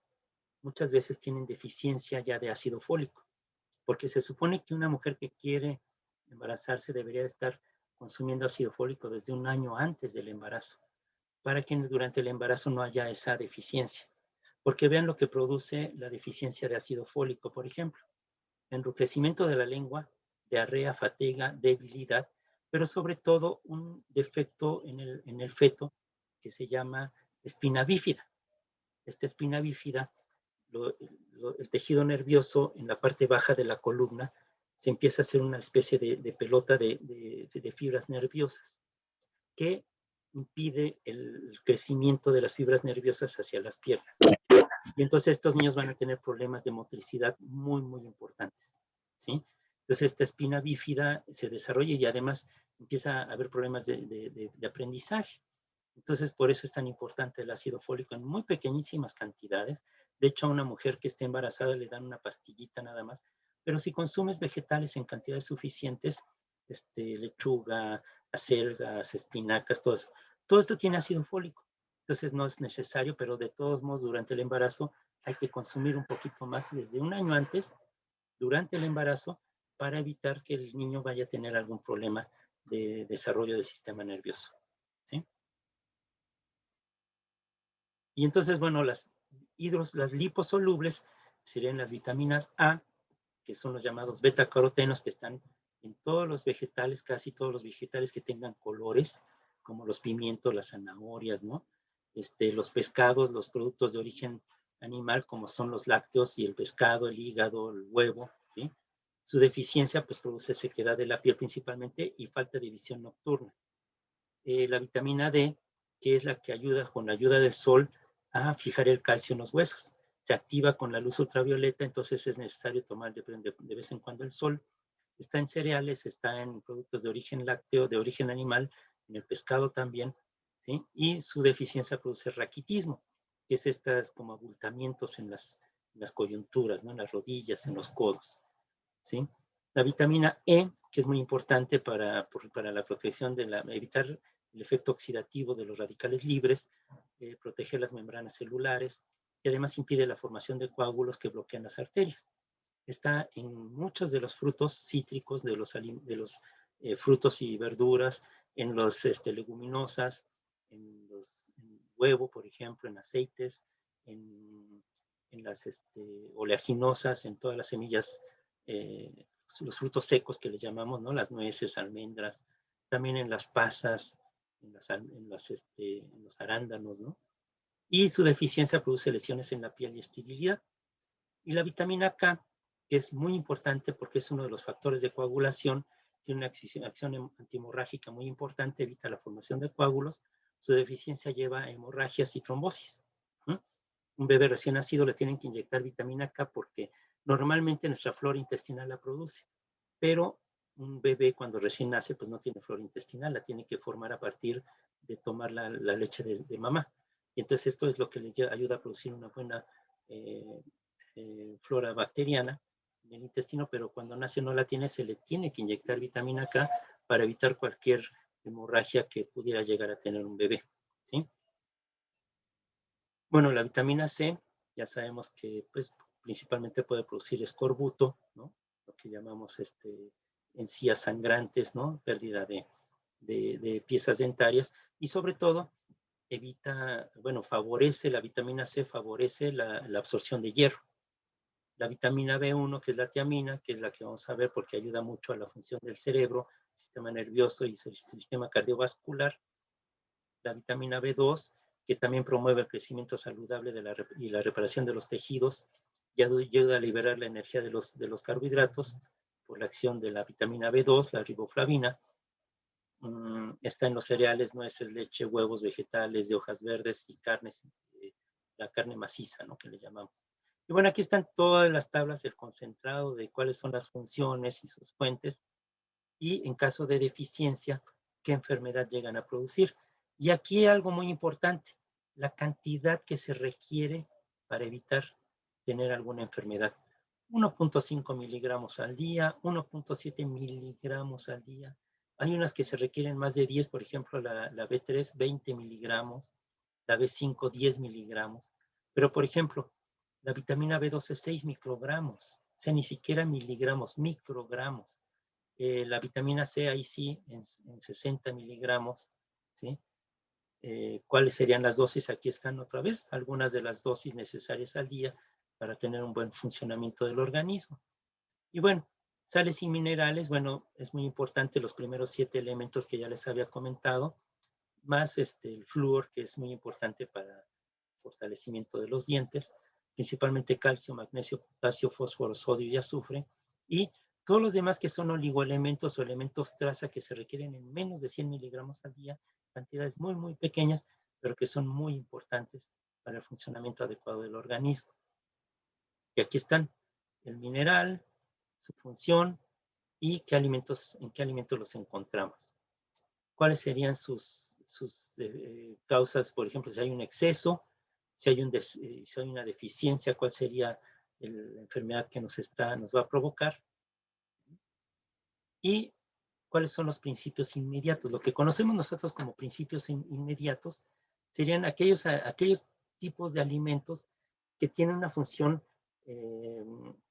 muchas veces tienen deficiencia ya de ácido fólico, porque se supone que una mujer que quiere embarazarse debería estar consumiendo ácido fólico desde un año antes del embarazo, para que durante el embarazo no haya esa deficiencia. Porque vean lo que produce la deficiencia de ácido fólico, por ejemplo. Enrojecimiento de la lengua, diarrea, fatiga, debilidad, pero sobre todo un defecto en el feto que se llama espina bífida. Esta espina bífida, el tejido nervioso en la parte baja de la columna se empieza a hacer una especie de pelota de fibras nerviosas que impide el crecimiento de las fibras nerviosas hacia las piernas. Y entonces estos niños van a tener problemas de motricidad muy, muy importantes, ¿sí? Entonces esta espina bífida se desarrolla y además empieza a haber problemas de aprendizaje. Entonces, por eso es tan importante el ácido fólico en muy pequeñísimas cantidades. De hecho, a una mujer que esté embarazada le dan una pastillita nada más. Pero si consumes vegetales en cantidades suficientes, lechuga, acelgas, espinacas, todo esto tiene ácido fólico. Entonces, no es necesario, pero de todos modos, durante el embarazo hay que consumir un poquito más desde un año antes, durante el embarazo, para evitar que el niño vaya a tener algún problema de desarrollo del sistema nervioso, ¿sí? Y entonces, bueno, las liposolubles serían las vitaminas A, que son los llamados betacarotenos, que están en todos los vegetales, casi todos los vegetales que tengan colores, como los pimientos, las zanahorias, ¿no? Los pescados, los productos de origen animal, como son los lácteos y el pescado, el hígado, el huevo, ¿sí? Su deficiencia, pues, produce sequedad de la piel principalmente y falta de visión nocturna. La vitamina D, que es la que ayuda con la ayuda del sol a fijar el calcio en los huesos. Se activa con la luz ultravioleta, entonces es necesario tomar de vez en cuando el sol. Está en cereales, está en productos de origen lácteo, de origen animal, en el pescado también, ¿sí? Y su deficiencia produce raquitismo, que es estas como abultamientos en las coyunturas, ¿no? En las rodillas, en los codos, ¿sí? La vitamina E, que es muy importante para la protección evitar el efecto oxidativo de los radicales libres, protege las membranas celulares y además impide la formación de coágulos que bloquean las arterias. Está en muchos de los frutos cítricos, de los frutos y verduras, en los leguminosas, en huevo, por ejemplo, en aceites, en las oleaginosas, en todas las semillas, los frutos secos que les llamamos, ¿no? Las nueces, almendras, también en las pasas, en los arándanos, ¿no? Y su deficiencia produce lesiones en la piel y esterilidad. Y la vitamina K, que es muy importante porque es uno de los factores de coagulación, tiene una acción antihemorrágica muy importante, evita la formación de coágulos. Su deficiencia lleva a hemorragias y trombosis. Un bebé recién nacido le tienen que inyectar vitamina K porque normalmente nuestra flora intestinal la produce, pero un bebé cuando recién nace pues no tiene flora intestinal, la tiene que formar a partir de tomar la leche de mamá. Y entonces esto es lo que le ayuda a producir una buena flora bacteriana en el intestino, pero cuando nace no la tiene, se le tiene que inyectar vitamina K para evitar cualquier hemorragia que pudiera llegar a tener un bebé, ¿sí? Bueno, la vitamina C, ya sabemos que pues, principalmente puede producir escorbuto, ¿no? Lo que llamamos encías sangrantes, ¿no? Pérdida de piezas dentarias y sobre todo evita, bueno, favorece, la vitamina C favorece la absorción de hierro. La vitamina B1, que es la tiamina, que es la que vamos a ver porque ayuda mucho a la función del cerebro, sistema nervioso y el sistema cardiovascular. La vitamina B2, que también promueve el crecimiento saludable y la reparación de los tejidos y ayuda a liberar la energía de los carbohidratos por la acción de la vitamina B2, la riboflavina. Está en los cereales, nueces, leche, huevos, vegetales de hojas verdes y carnes, la carne maciza, ¿no?, que le llamamos. Y bueno, aquí están todas las tablas del concentrado de cuáles son las funciones y sus fuentes, y en caso de deficiencia, qué enfermedad llegan a producir. Y aquí algo muy importante, la cantidad que se requiere para evitar tener alguna enfermedad. 1.5 miligramos al día, 1.7 miligramos al día. Hay unas que se requieren más de 10, por ejemplo, la B3, 20 miligramos, la B5, 10 miligramos. Pero, por ejemplo, la vitamina B12, 6 microgramos. O sea, ni siquiera miligramos, microgramos. La vitamina C, ahí sí, en 60 miligramos, ¿sí? ¿Cuáles serían las dosis? Aquí están otra vez, algunas de las dosis necesarias al día para tener un buen funcionamiento del organismo. Y bueno, sales y minerales, bueno, es muy importante los primeros 7 elementos que ya les había comentado, más el flúor, que es muy importante para el fortalecimiento de los dientes, principalmente calcio, magnesio, potasio, fósforo, sodio y azufre, y todos los demás que son oligoelementos o elementos traza que se requieren en menos de 100 miligramos al día, cantidades muy, muy pequeñas, pero que son muy importantes para el funcionamiento adecuado del organismo. Y aquí están el mineral, su función y en qué alimentos los encontramos. ¿Cuáles serían sus causas? Por ejemplo, si hay un exceso, si hay una deficiencia, ¿cuál sería la enfermedad que nos va a provocar? Y cuáles son los principios inmediatos. Lo que conocemos nosotros como principios inmediatos serían aquellos tipos de alimentos que tienen una función,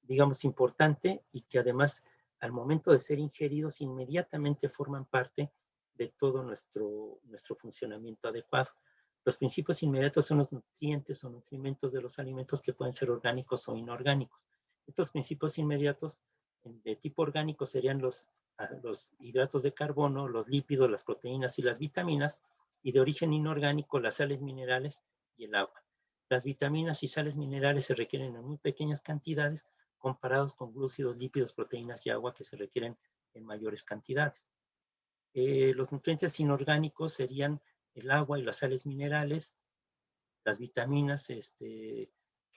digamos, importante, y que además, al momento de ser ingeridos, inmediatamente forman parte de todo nuestro funcionamiento adecuado. Los principios inmediatos son los nutrientes o nutrimentos de los alimentos, que pueden ser orgánicos o inorgánicos. Estos principios inmediatos de tipo orgánico serían los hidratos de carbono, los lípidos, las proteínas y las vitaminas, y de origen inorgánico, las sales minerales y el agua. Las vitaminas y sales minerales se requieren en muy pequeñas cantidades comparados con glúcidos, lípidos, proteínas y agua, que se requieren en mayores cantidades. Los nutrientes inorgánicos serían el agua y las sales minerales, las vitaminas, que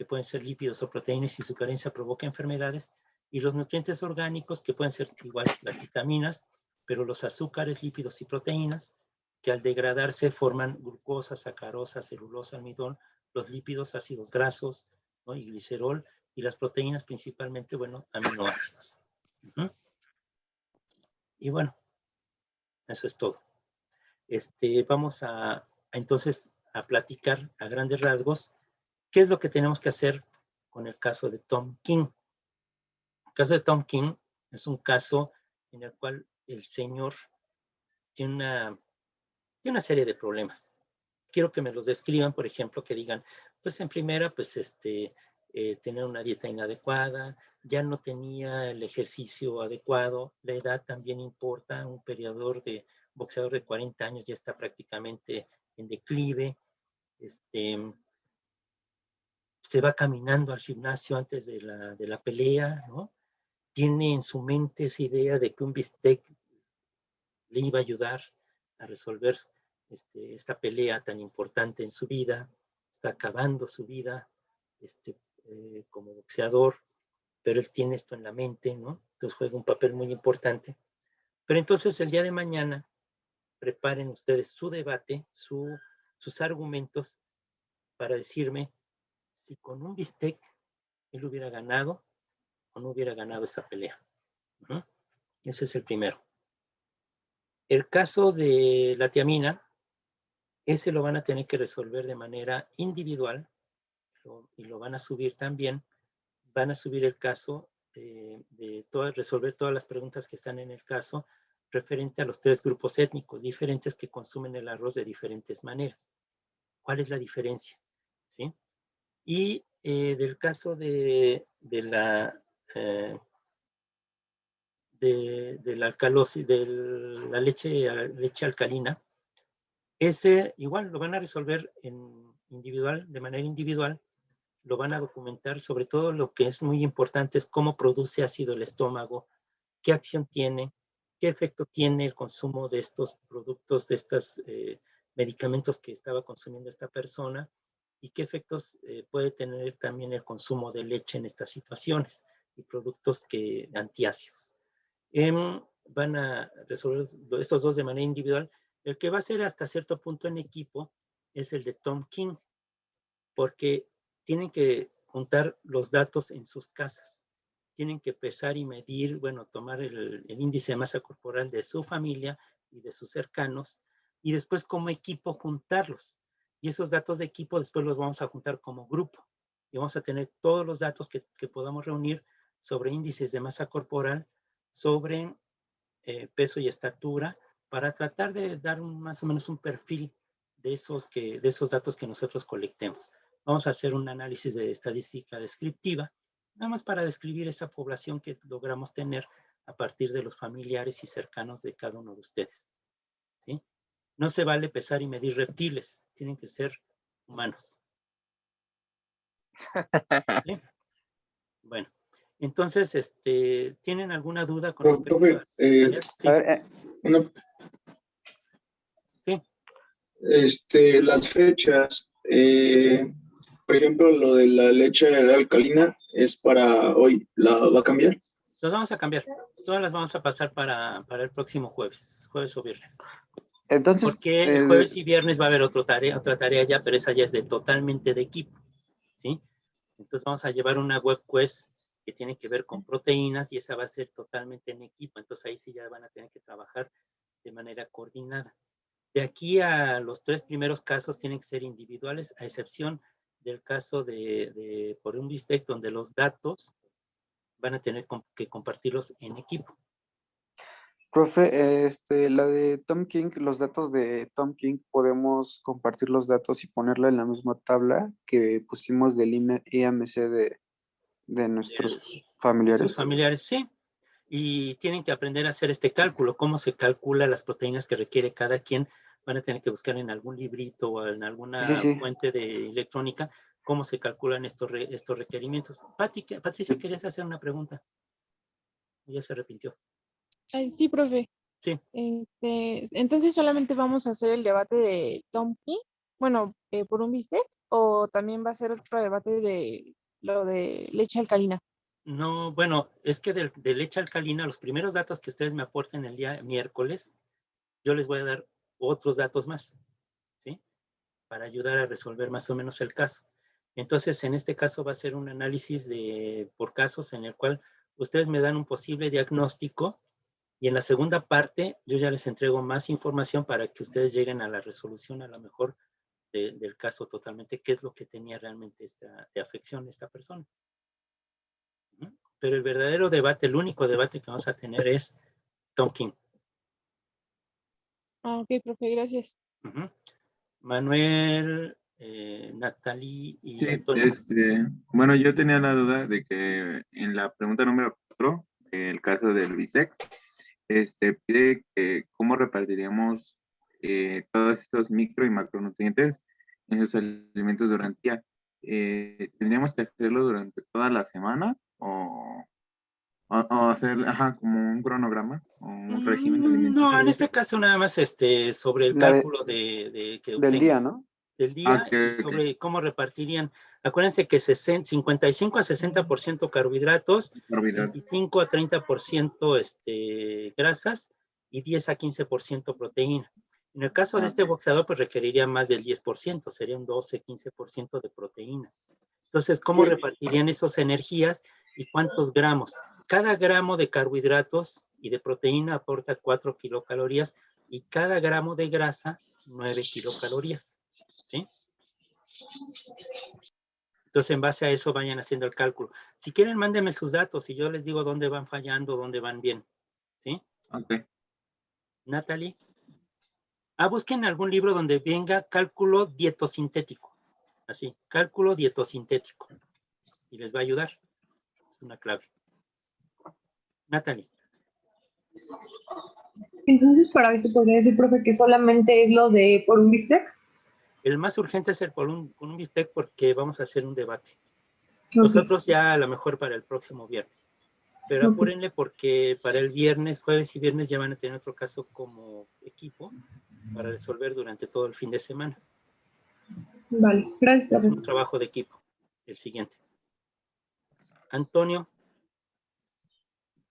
pueden ser lípidos o proteínas, y su carencia provoca enfermedades, y los nutrientes orgánicos, que pueden ser igual las vitaminas, pero los azúcares, lípidos y proteínas, que al degradarse forman glucosa, sacarosa, celulosa, almidón, los lípidos, ácidos grasos, ¿no?, y glicerol, y las proteínas principalmente, bueno, aminoácidos. Y bueno, eso es todo. Vamos entonces a platicar a grandes rasgos qué es lo que tenemos que hacer con el caso de Tom King. El caso de Tom King es un caso en el cual el señor tiene una serie de problemas. Quiero que me los describan, por ejemplo, que digan, pues en primera, pues tener una dieta inadecuada, ya no tenía el ejercicio adecuado, la edad también importa, un boxeador de 40 años ya está prácticamente en declive, se va caminando al gimnasio antes de la pelea, ¿no? Tiene en su mente esa idea de que un bistec le iba a ayudar a resolver esta pelea tan importante en su vida, está acabando su vida como boxeador, pero él tiene esto en la mente, ¿no? Entonces juega un papel muy importante. Pero entonces el día de mañana, preparen ustedes su debate, sus argumentos, para decirme si con un bistec él hubiera ganado o no hubiera ganado esa pelea. Ese es el primero. El caso de la tiamina, ese lo van a tener que resolver de manera individual, y lo van a subir también. Van a subir el caso resolver todas las preguntas que están en el caso referente a los 3 grupos étnicos diferentes que consumen el arroz de diferentes maneras. ¿Cuál es la diferencia? ¿Sí? Y del caso de la alcalosis, de la leche alcalina, ese igual lo van a resolver de manera individual. lo van a documentar. Sobre todo lo que es muy importante es cómo produce ácido el estómago, qué acción tiene, qué efecto tiene el consumo de estos productos, de estos medicamentos que estaba consumiendo esta persona, y qué efectos puede tener también el consumo de leche en estas situaciones y productos antiácidos. Van a resolver estos dos de manera individual. El que va a ser hasta cierto punto en equipo es el de Tom King, porque tienen que juntar los datos en sus casas. Tienen que pesar y medir, bueno, tomar el índice de masa corporal de su familia y de sus cercanos, y después como equipo juntarlos. Y esos datos de equipo después los vamos a juntar como grupo. Y vamos a tener todos los datos que podamos reunir sobre índices de masa corporal, sobre peso y estatura, para tratar de dar más o menos un perfil de esos datos que nosotros colectemos. Vamos a hacer un análisis de estadística descriptiva, nada más para describir esa población que logramos tener a partir de los familiares y cercanos de cada uno de ustedes, ¿sí? No se vale pesar y medir reptiles, tienen que ser humanos. ¿Sí? Bueno, entonces, ¿tienen alguna duda con respecto Profe, a sí. A ver, una, Sí. las fechas, por ejemplo, lo de la leche alcalina es para hoy, ¿la va a cambiar? Los vamos a cambiar. Todas las vamos a pasar para el próximo jueves o viernes. entonces, Porque el jueves y viernes va a haber otra tarea ya, pero esa ya es totalmente de equipo, ¿sí? Entonces vamos a llevar una web quest que tiene que ver con proteínas, y esa va a ser totalmente en equipo. Entonces ahí sí ya van a tener que trabajar de manera coordinada. De aquí a los 3 primeros casos tienen que ser individuales, a excepción del caso de por un bistec, donde los datos van a tener que compartirlos en equipo. profe, la de Tom King, los datos de Tom King, podemos compartir los datos y ponerla en la misma tabla que pusimos del IMC de nuestros familiares. Sus familiares, sí. Y tienen que aprender a hacer este cálculo, cómo se calcula las proteínas que requiere cada quien. Van a tener que buscar en algún librito o en alguna fuente de electrónica cómo se calculan estos requerimientos. Patricia, querías hacer una pregunta. Ya se arrepintió. Sí, profe. Sí. Entonces solamente vamos a hacer el debate de Tom King, bueno, por un bistec, o también va a ser otro debate de lo de leche alcalina. No, bueno, es que de leche alcalina, los primeros datos que ustedes me aporten el día miércoles, yo les voy a dar otros datos más, ¿sí? Para ayudar a resolver más o menos el caso. Entonces, en este caso va a ser un análisis por casos en el cual ustedes me dan un posible diagnóstico, y en la segunda parte yo ya les entrego más información para que ustedes lleguen a la resolución a lo mejor del caso totalmente, qué es lo que tenía realmente de afección esta persona. Pero el verdadero debate, el único debate que vamos a tener es Tom King. Ok, profe, gracias. Manuel, Natalie y Sí, Antonio. bueno, yo tenía la duda de que en la pregunta número 4, el caso del BISEC, pide que cómo repartiríamos todos estos micro y macronutrientes en sus alimentos durante el día. ¿Tendríamos que hacerlo durante toda la semana o hacer como un cronograma o un régimen alimenticio? No, en este caso nada más sobre el cálculo del día, ¿no? Del día, y sobre cómo repartirían. Acuérdense que 55 a 60% carbohidratos, 25 a 30% grasas y 10 a 15% proteína. En el caso de este boxeador, pues requeriría más del 10%, sería un 12, 15% de proteína. Entonces, ¿cómo repartirían esas energías y cuántos gramos? Cada gramo de carbohidratos y de proteína aporta 4 kilocalorías, y cada gramo de grasa 9 kilocalorías. ¿Sí? Entonces, en base a eso vayan haciendo el cálculo. Si quieren, mándenme sus datos y yo les digo dónde van fallando, dónde van bien. ¿Sí? Ok. Natalie. Busquen algún libro donde venga cálculo dietosintético. Así, cálculo dietosintético. Y les va a ayudar. Es una clave. Natalie. Entonces, para eso podría decir, profe, que solamente es lo de por un bistec. El más urgente es el por un bistec, porque vamos a hacer un debate. Los Ok. otros ya a lo mejor para el próximo viernes. Pero Ok. apúrenle porque para el viernes, jueves y viernes ya van a tener otro caso como equipo para resolver durante todo el fin de semana. Vale, gracias, Es profe. un trabajo de equipo, el siguiente. Antonio,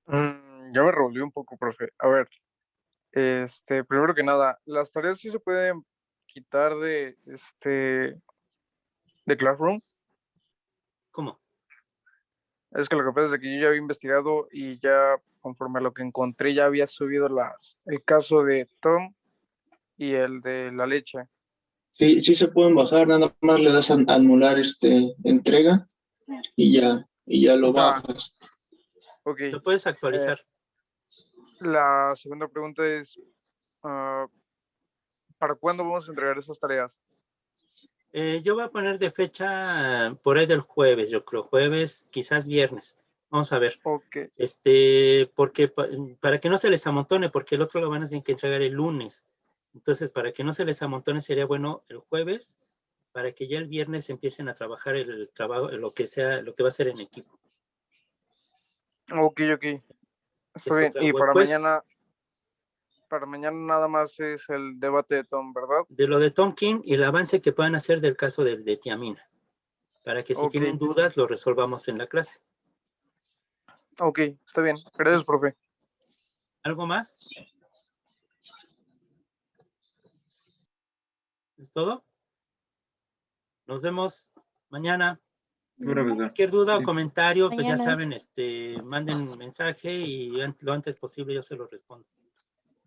Ya me revolví un poco, profe. A ver, primero que nada, las tareas sí se pueden quitar de Classroom. ¿cómo? Es que lo que pasa es que yo ya había investigado y ya conforme a lo que encontré ya había subido el caso de Tom y el de la leche. Sí, sí se pueden bajar, nada más le das a anular entrega y ya lo Va. bajas. Ok. Lo puedes actualizar. La segunda pregunta es, ¿para cuándo vamos a entregar esas tareas? Yo voy a poner de fecha por ahí del jueves, yo creo. Jueves, quizás viernes. Vamos a ver. Ok. Porque para que no se les amontone, porque el otro lo van a tener que entregar el lunes. Entonces, para que no se les amontone, sería bueno el jueves, para que ya el viernes empiecen a trabajar el trabajo, lo que va a ser en equipo. Ok. Está Es bien. otra. Y Después, para mañana nada más es el debate de Tom, ¿verdad? de lo de Tom King y el avance que puedan hacer del caso de Tiamina, para que si Ok. tienen dudas lo resolvamos en la clase. Ok, está bien. Gracias, profe. ¿Algo más? ¿Es todo? Nos vemos mañana. Sí, profesor. Cualquier duda o Sí. comentario, pues ya Mañana. saben, manden mensaje y lo antes posible yo se lo respondo.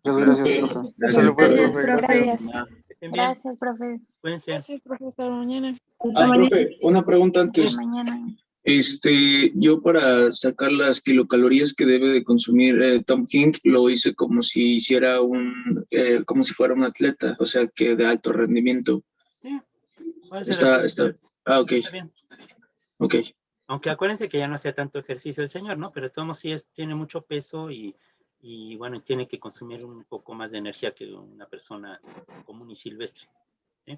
Muchas gracias, profe. Sale pues, Gracias, profe. profe. Gracias. Gracias. Que estén bien, Gracias, profe. cuídense. Gracias, profesor. Hasta mañana. Hasta Ah, mañana. profe, una pregunta Hasta antes. mañana. Yo para sacar las kilocalorías que debe de consumir Tom King, lo hice como si hiciera como si fuera un atleta, o sea, que de alto rendimiento. Sí, puede ser así. Ok, Está bien. ok. Aunque acuérdense que ya no hacía tanto ejercicio el señor, ¿no? Pero de todos modos sí tiene mucho peso y bueno, tiene que consumir un poco más de energía que una persona común y silvestre.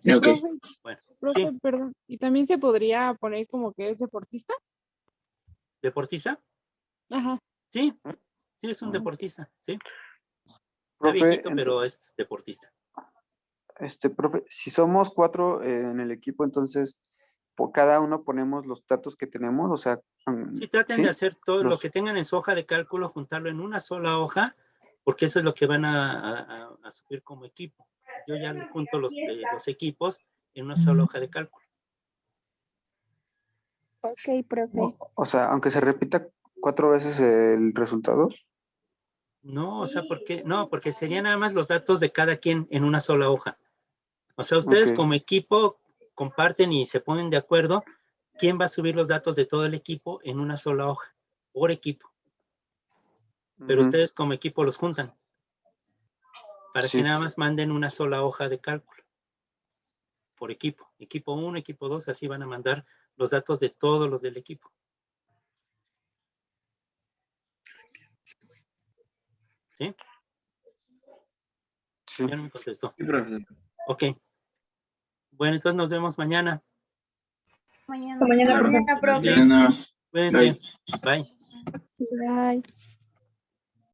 ¿Sí? Ok. Profe, Bueno, profe, sí, perdón. ¿Y también se podría poner como que es deportista? ¿deportista? Ajá. Sí, sí es un deportista, sí. Está Profe, viejito, pero es deportista. profe, si somos 4 en el equipo, entonces por cada uno ponemos los datos que tenemos, o sea, Sí, traten ¿sí? de hacer todo lo Los- que tengan en su hoja de cálculo, juntarlo en una sola hoja, porque eso es lo que van a subir como equipo. Yo ya junto los equipos en una sola hoja de cálculo. Ok, profe. o sea, aunque se repita 4 veces el resultado. No, o sea, ¿por qué? No, porque serían nada más los datos de cada quien en una sola hoja. O sea, ustedes Ok. como equipo comparten y se ponen de acuerdo quién va a subir los datos de todo el equipo en una sola hoja, por equipo. Pero Ujú. ustedes como equipo los juntan para que Sí. nada más manden una sola hoja de cálculo por equipo. Equipo 1, equipo 2, así van a mandar los datos de todos los del equipo. ¿Sí? Sí. Ya no me contestó. Sí, profesor. Ok. Bueno, entonces nos vemos mañana. Hasta mañana, profe. Mañana, profe. Bien. Mañana. Cuídense. Bye. Bye.